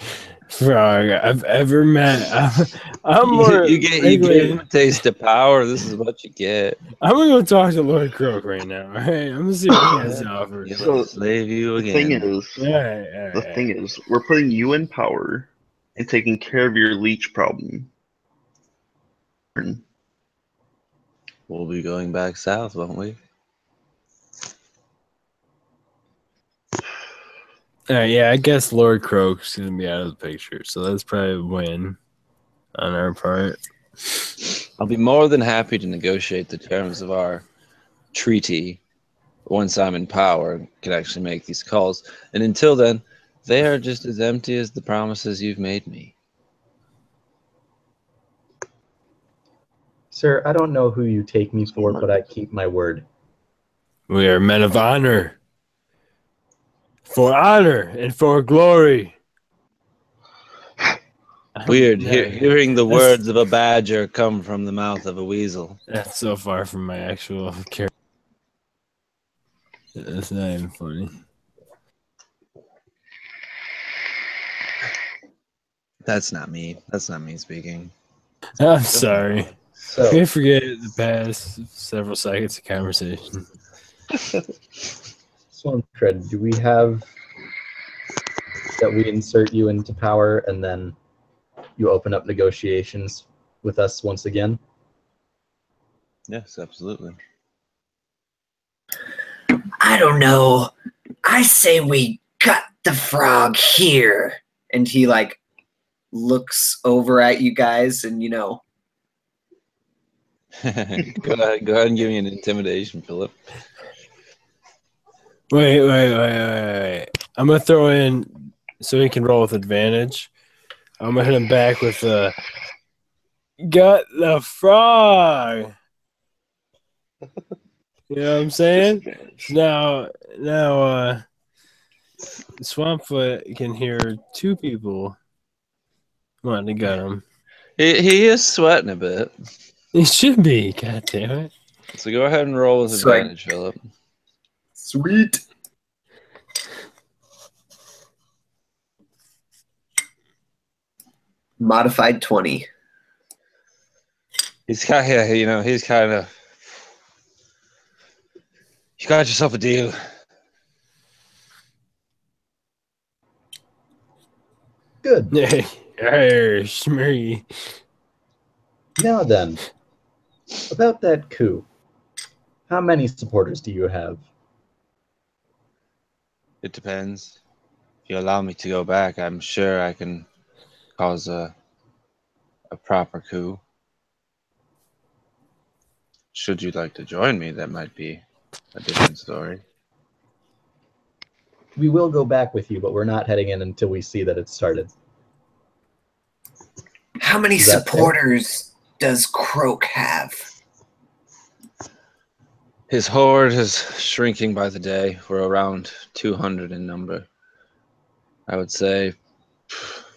frog I've ever met. I'm more You gave him a taste of power. This is what you get. I'm gonna go talk to Lord Croak right now. All right, I'm gonna see what he has to offer. He'll So, enslave you The thing again. is, All right, the thing is, we're putting you in power and taking care of your leech problem. We'll be going back south, won't we? all right, yeah, I guess Lord Croak's gonna be out of the picture, so that's probably a win on our part. I'll be more than happy to negotiate the terms of our treaty once I'm in power and can actually make these calls. And until then, they are just as empty as the promises you've made me. sir, I don't know who you take me for, but I keep my word. We are men of honor, for honor and for glory. Weird, No, hearing the that's- words of a badger come from the mouth of a weasel. That's so far from my actual character. That's not even funny. That's not me. That's not me speaking. I'm sorry. So, We forget the past several seconds of conversation. Swarmtread, do we have that we insert you into power and then you open up negotiations with us once again? Yes, absolutely. I don't know. I say we cut the frog here. And he like looks over at you guys and Go ahead and give me an intimidation, Philip. Wait. I'm gonna throw in so he can roll with advantage. I'm gonna hit him back with got the frog. You know what I'm saying? Now Swampfoot can hear two people wanting to gut him. He is sweating a bit. He should be, god damn it. So go ahead and roll with Sweat. advantage, Philip. sweet. Modified 20. He's kind of, he's kind of. You got yourself a deal. Good. Hey, Shmurry. Now then, about that coup. How many supporters do you have? It depends. If you allow me to go back, I'm sure I can cause a proper coup. Should you like to join me, that might be a different story. We will go back with you, but we're not heading in until we see that it's started. How many Is that fair? supporters does Croak have? His horde is shrinking by the day. We're around 200 in number. I would say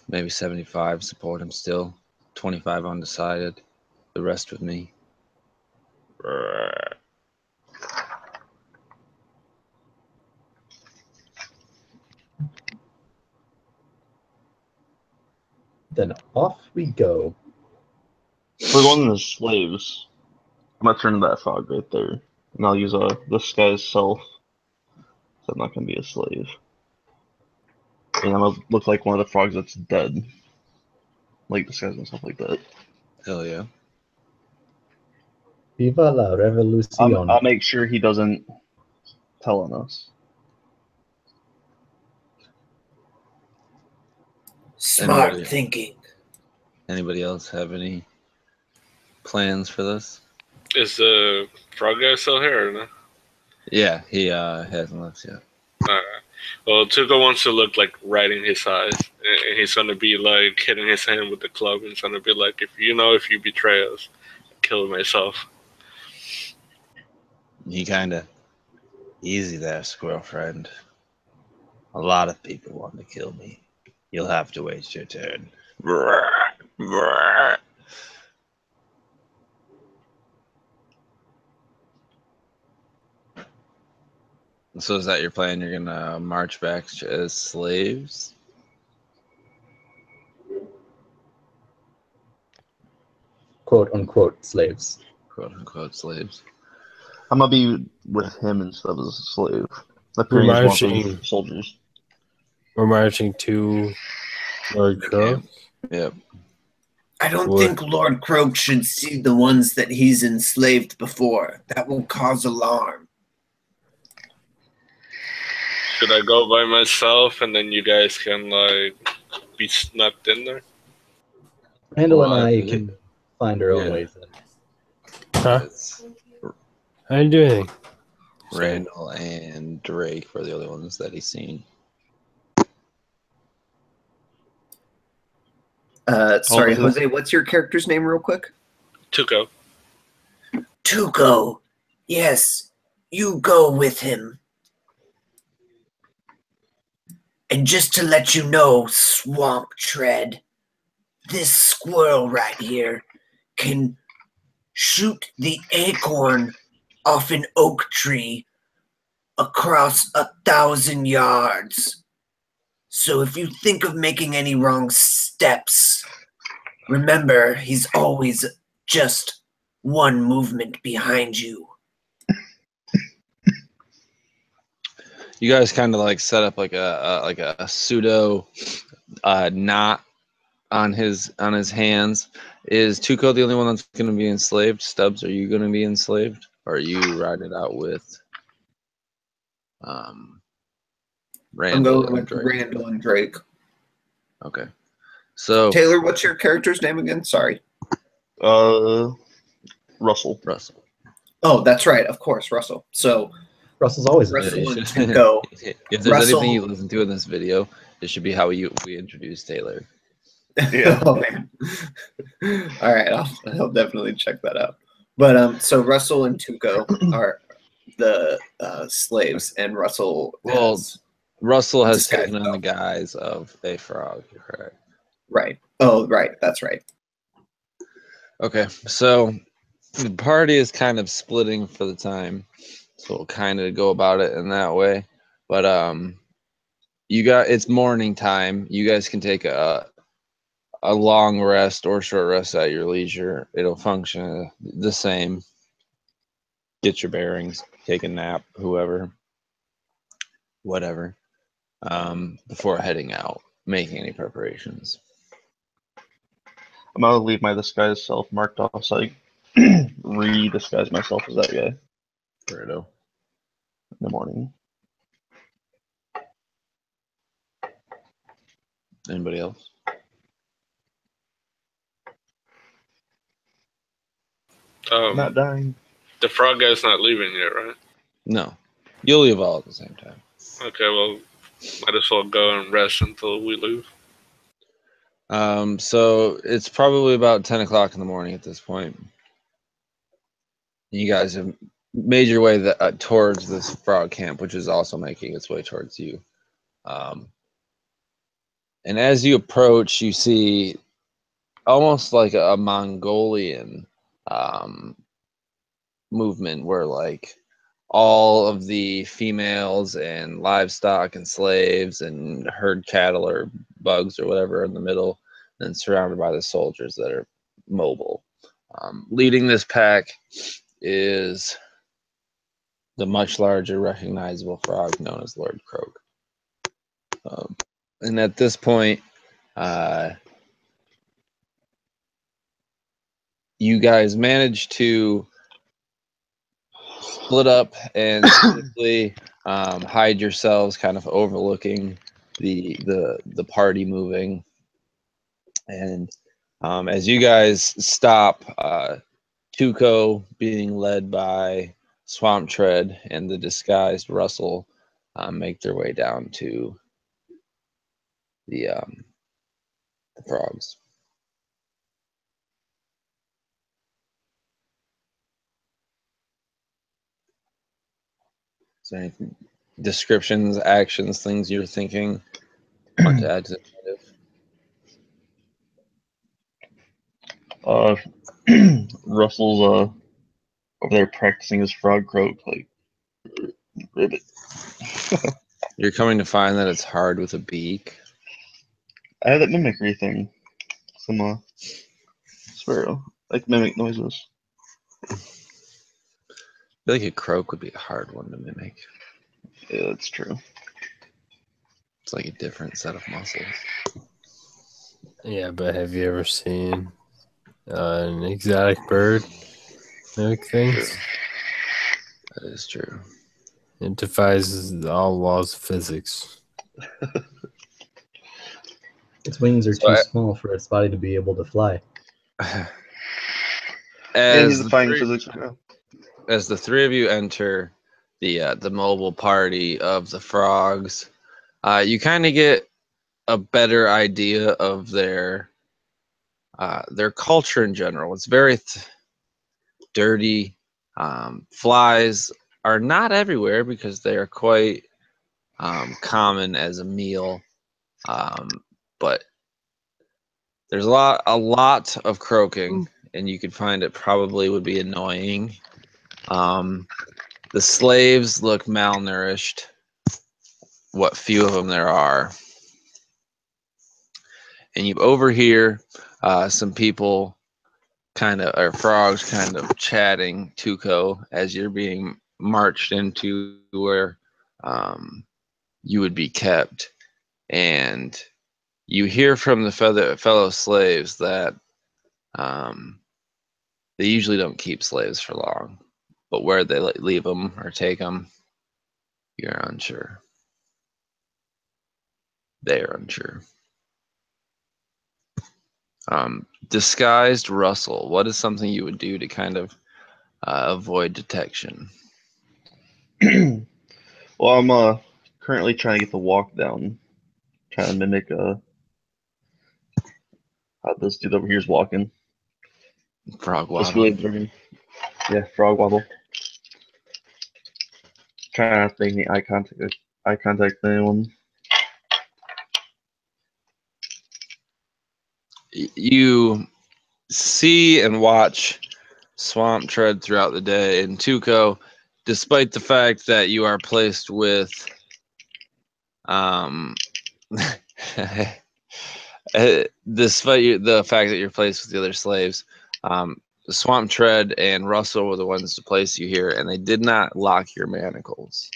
maybe 75 support him still. 25 undecided. The rest with me. Then off we go. If we're going as slaves, I'm gonna turn to that frog right there, and I'll use this guy's self. So I'm not gonna be a slave, and I'm gonna look like one of the frogs that's dead, like disguise myself like that. Hell yeah. Viva la revolucion. I'll make sure he doesn't tell on us. Smart Anybody- thinking. Anybody else have any plans for this? Is the frog guy still here or no? Yeah, he hasn't left yet. Alright. Well, Tuco wants to look like right in his eyes, and he's gonna be like hitting his hand with the club, and he's gonna be like, if you betray us, I'll kill myself. He kind of Easy there, squirrel friend. A lot of people want to kill me. You'll have to wait your turn. So is that your plan? You're gonna march back as slaves? Quote unquote slaves. Quote unquote slaves. I'm gonna be with him instead of as a slave. We're Appearing as one of marching. those soldiers. We're marching to Lord Crow. Camp. Yep. I don't What? think Lord Croak should see the ones that he's enslaved before. That will cause alarm. Should I go by myself and then you guys can like be snuck in there? Randall and Well, I can find our own yeah. ways in. Huh? It's I didn't do anything. Sorry. Randall and Drake were the only ones that he's seen. Sorry, Oh, Jose, what's your character's name real quick? Tuco. Tuco. Yes, you go with him. And just to let you know, Swamp Tread, this squirrel right here can shoot the acorn off an oak tree across 1,000 yards. So if you think of making any wrong steps, remember he's always just one movement behind you. You guys kind of like set up like a pseudo knot on his hands. Is Tuco the only one that's going to be enslaved? Stubbs, are you going to be enslaved, or are you riding it out with I'm Randall going and with Drake? Randall and Drake. Okay, so Taylor, what's your character's name again? Sorry. Russell. Russell. Oh, that's right. Of course, Russell. So Russell's always Russell a and Tuco. If there's anything you Russell. listen to in this video, it should be how we introduce Taylor. Yeah. Oh man. All right, I'll definitely check that out. But so Russell and Tuco are the slaves, and Russell Well, has Russell has disguised taken on the himself. guise of a frog. You're correct. Right. Oh, right. That's right. Okay, so the party is kind of splitting for the time, so we'll kind of go about it in that way. But it's morning time. You guys can take a long rest or short rest at your leisure. It'll function the same. Get your bearings, take a nap, whatever, before heading out, making any preparations. I'm gonna leave my disguise self marked off so I re-disguise myself as that guy Weirdo. in the morning. Anybody else? Not dying. The frog guy's not leaving yet, right? No. You'll leave all at the same time. Okay, well, might as well go and rest until we leave. So it's probably about 10 o'clock in the morning at this point. You guys have made your way towards this frog camp, which is also making its way towards you. And as you approach, you see almost like a Mongolian movement where like all of the females and livestock and slaves and herd cattle or bugs or whatever in the middle, and surrounded by the soldiers that are mobile. Leading this pack is the much larger recognizable frog known as Lord Croak. And at this point, you guys manage to split up and safely hide yourselves, kind of overlooking the party moving. And as you guys stop, Tuco being led by Swamp Tread and the disguised Russell make their way down to the frogs. there any descriptions, actions, things you're thinking want to add to the narrative? Russell's over there practicing his frog croak, like ribbit. You're coming to find that it's hard with a beak. I have that mimicry thing. Some sparrow, like mimic noises. I feel like a croak would be a hard one to mimic. Yeah, that's true. It's like a different set of muscles. Yeah, but have you ever seen an exotic bird mimic things? That is true. It defies all laws of physics. Its wings are So too small for its body to be able to fly. Yeah, As he's the defying three, physics right now. as the three of you enter the mobile party of the frogs, you kind of get a better idea of their culture in general. It's very dirty. Flies are not everywhere because they are quite common as a meal, but there's a lot of croaking, and you could find it probably would be annoying. The slaves look malnourished, what few of them there are. And you overhear some people or frogs kind of chatting, Tuco, as you're being marched into where you would be kept. And you hear from the fellow slaves that they usually don't keep slaves for long, but where they leave them or take them, you're unsure. They are unsure. Disguised Russell, what is something you would do to kind of avoid detection? Well, I'm currently trying to get the walk down, trying to mimic how this dude over here is walking. Frog Just waddle. really learning. Yeah, frog waddle. Trying not to make any eye contact with anyone. You see and watch Swamp Tread throughout the day, and Tuco, despite the fact that you are placed with despite the fact that you're placed with the other slaves, Swamp Tread and Russell were the ones to place you here, and they did not lock your manacles.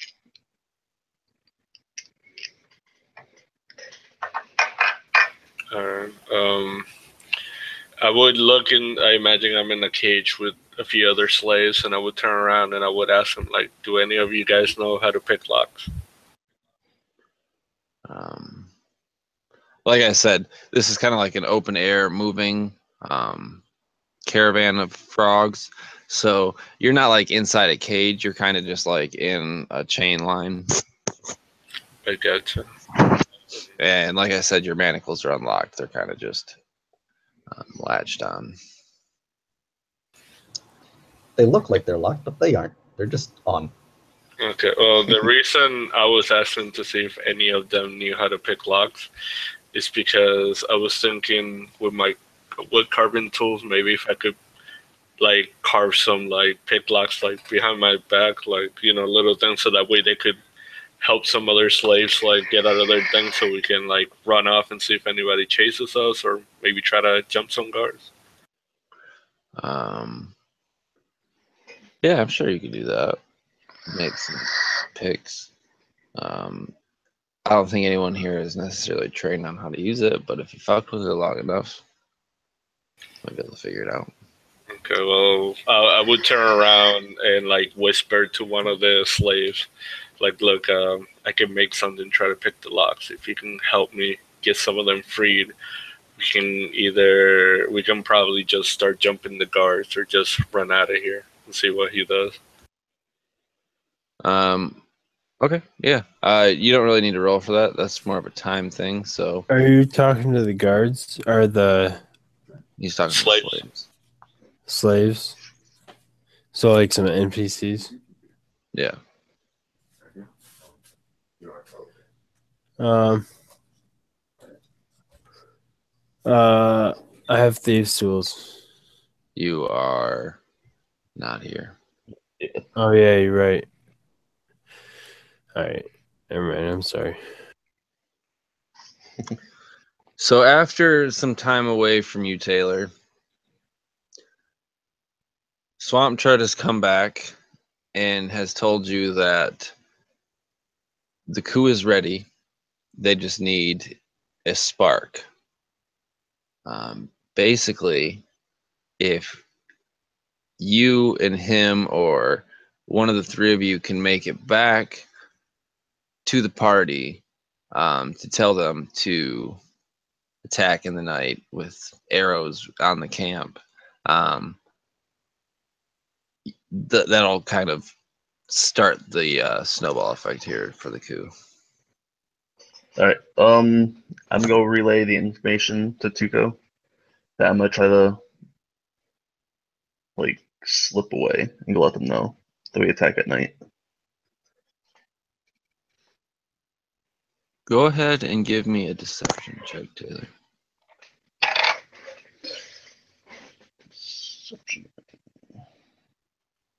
I would look in. I imagine I'm in a cage with a few other slaves, and I would turn around and I would ask them, like, "Do any of you guys know how to pick locks?" Like I said, this is kind of like an open air moving caravan of frogs. So you're not like inside a cage. You're kind of just like in a chain line. I gotcha. And like I said, your manacles are unlocked. They're kind of just latched on. They look like they're locked, but they aren't. They're just on. Okay. Well, the reason I was asking to see if any of them knew how to pick locks is because I was thinking with my wood carving tools, maybe if I could like carve some like pick locks like behind my back, like little things, so that way they could help some other slaves like get out of their things, so we can like run off and see if anybody chases us, or maybe try to jump some guards. Yeah, I'm sure you could do that. Make some picks. I don't think anyone here is necessarily trained on how to use it, but if you fucked with it long enough, you might be able to figure it out. Okay, well, I would turn around and like whisper to one of the slaves, like, "Look, I can make something. Try to pick the locks. If you can help me get some of them freed, we can probably just start jumping the guards, or just run out of here and see what he does." Okay, yeah. You don't really need to roll for that. That's more of a time thing. So Are you talking to the guards or the he's talking Slaves. to slaves. slaves? So like some NPCs? Yeah. Um. I have thieves' tools. You are not here. Oh yeah, you're right. All right, never mind. I'm sorry. So after some time away from you, Taylor, Swamp Chart has come back and has told you that the coup is ready. They just need a spark. Basically, if you and him or one of the three of you can make it back to the party to tell them to attack in the night with arrows on the camp, that'll kind of start the snowball effect here for the coup. All right. I'm gonna go relay the information to Tuco. That I'm gonna try to like slip away and go let them know that we attack at night. Go ahead and give me a deception check, Taylor.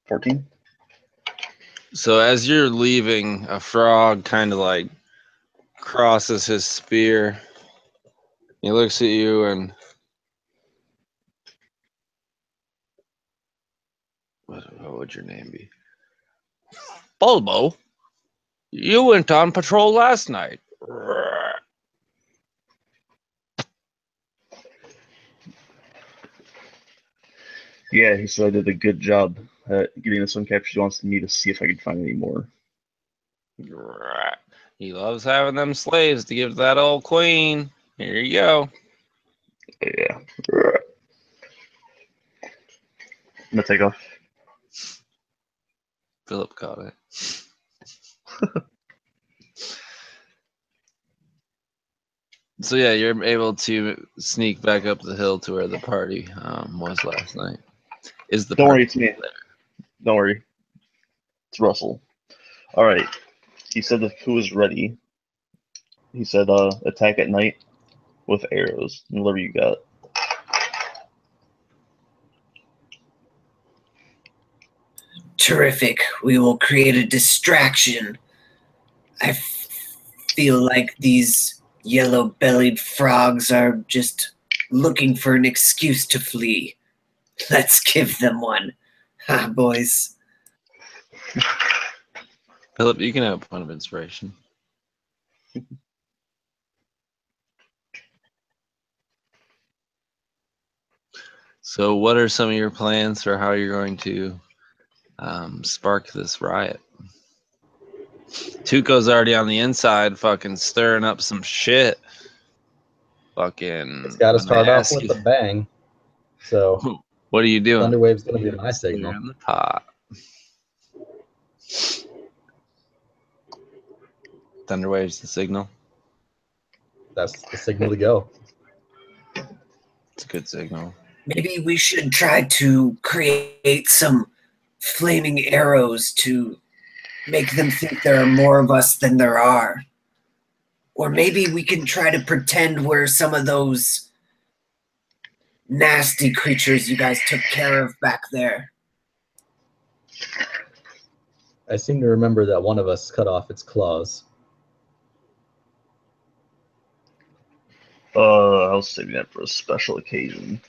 14. So as you're leaving, a frog kind of like crosses his spear. He looks at you and what would your name be? Bulbo, you went on patrol last night. Yeah, he said I did a good job at getting this one captured. He wants me to see if I can find any more. He loves having them slaves to give to that old queen. Here you go. Yeah. I'm gonna take off. Philip caught it. So yeah, you're able to sneak back up the hill to where the party was last night. Is the Don't party worry, it's me. Don't worry. It's Russell. All right. He said the coup is ready. He said attack at night with arrows. Whatever you got. Terrific. We will create a distraction. I feel like these yellow-bellied frogs are just looking for an excuse to flee. Let's give them one. Ha, boys. Philip, you can have a point of inspiration. So what are some of your plans for how you're going to spark this riot? Tuco's already on the inside fucking stirring up some shit. Fucking It's got to when they start off ask with you, a bang. So what are you doing? Thunderwave's going to be my Stir signal. in the pot. Thunderwave's the signal. That's the signal to go. It's a good signal. Maybe we should try to create some flaming arrows to make them think there are more of us than there are. Or maybe we can try to pretend we're some of those nasty creatures you guys took care of back there. I seem to remember that one of us cut off its claws. I was saving that for a special occasion.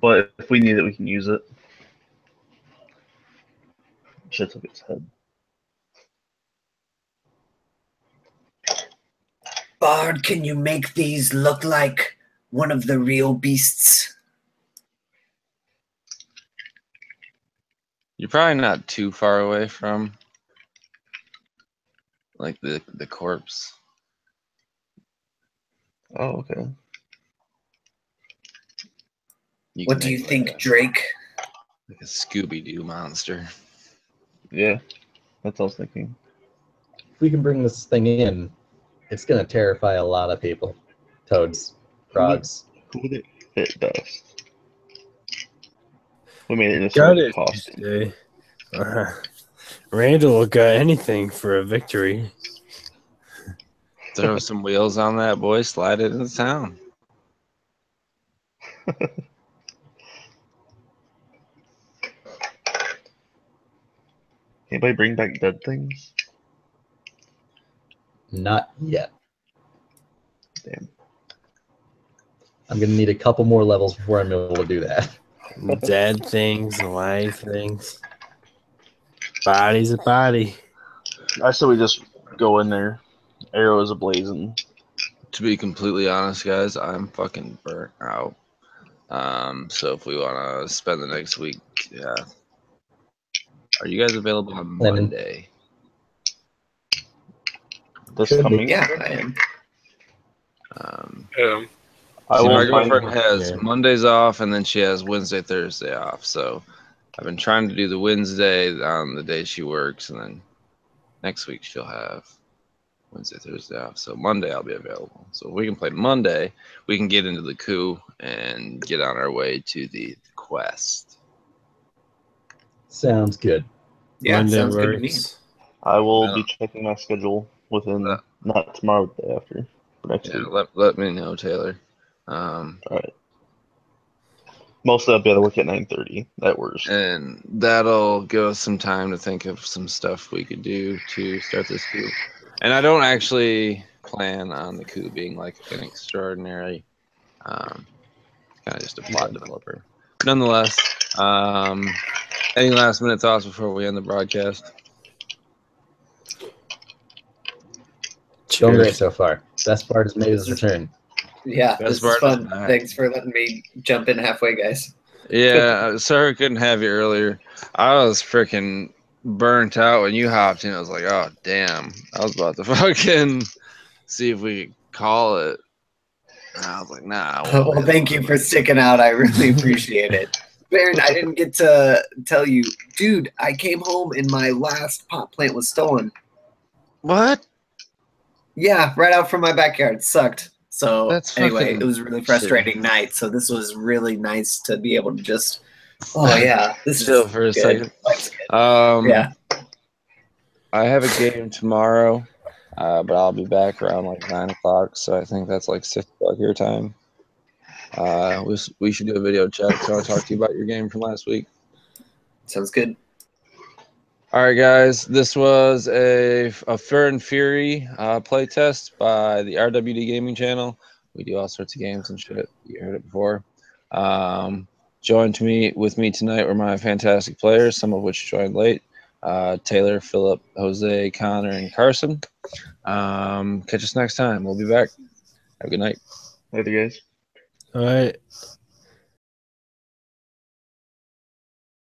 But if we need it, we can use it. Shit took its head. Bard, can you make these look like one of the real beasts? You're probably not too far away from like the corpse. Oh, okay. What do you think, Drake? Like a Scooby-Doo monster. Yeah, that's what I was thinking. If we can bring this thing in, it's going to terrify a lot of people. Toads, frogs. Who would it fit best? We made it in a Got sort of it costume. today. Randall got anything for a victory. Throw some wheels on that boy, slide it into town. Anybody bring back dead things? Not yet. Damn. I'm gonna need a couple more levels before I'm able to do that. Dead things, alive things. Body's a body. I say we just go in there, arrows ablazing. To be completely honest, guys, I'm fucking burnt out. So if we want to spend the next week, yeah. Are you guys available on Then- Monday? This Should be. coming. Yeah, I am. I See, my will find. girlfriend has Yeah. Mondays off, and then she has Wednesday, Thursday off. So I've been trying to do the Wednesday on the day she works, and then next week she'll have Wednesday, Thursday off. So Monday I'll be available. So if we can play Monday, we can get into the coup and get on our way to the quest. Sounds good. Yeah, Monday sounds good to me. works. I will Yeah. be checking my schedule within not tomorrow, but the day after, for next Yeah, week. let me know, Taylor. All right. Mostly I'll be able to work at 9:30. That works. And that'll give us some time to think of some stuff we could do to start this coup. And I don't actually plan on the coup being like an extraordinary, kind of just a plot developer. Nonetheless, any last minute thoughts before we end the broadcast? Going great Cheers. so far. Best part has made his return. Yeah, Best this is part is fun. back. Thanks for letting me jump in halfway, guys. Yeah, sorry I couldn't have you earlier. I was freaking burnt out when you hopped in. I was like, oh, damn. I was about to fucking see if we could call it. And I was like, nah. Well, thank you for sticking out. I really appreciate it. Baron, I didn't get to tell you, dude, I came home and my last pot plant was stolen. What? Yeah, right out from my backyard. Sucked. So That's anyway, fucking it was a really frustrating night. So this was really nice to be able to just, this Chill is for a good. second. Life's good. Yeah. I have a game tomorrow, but I'll be back around like 9 o'clock. So I think that's like 6 o'clock your time. We should do a video chat. So I'll talk to you about your game from last week. Sounds good. All right, guys. This was a Fur and Fury playtest by the RWD Gaming channel. We do all sorts of games and shit. You heard it before. Joined with me tonight were my fantastic players, some of which joined late. Taylor, Philip, Jose, Connor, and Carson. Catch us next time. We'll be back. Have a good night. Later, guys. All right.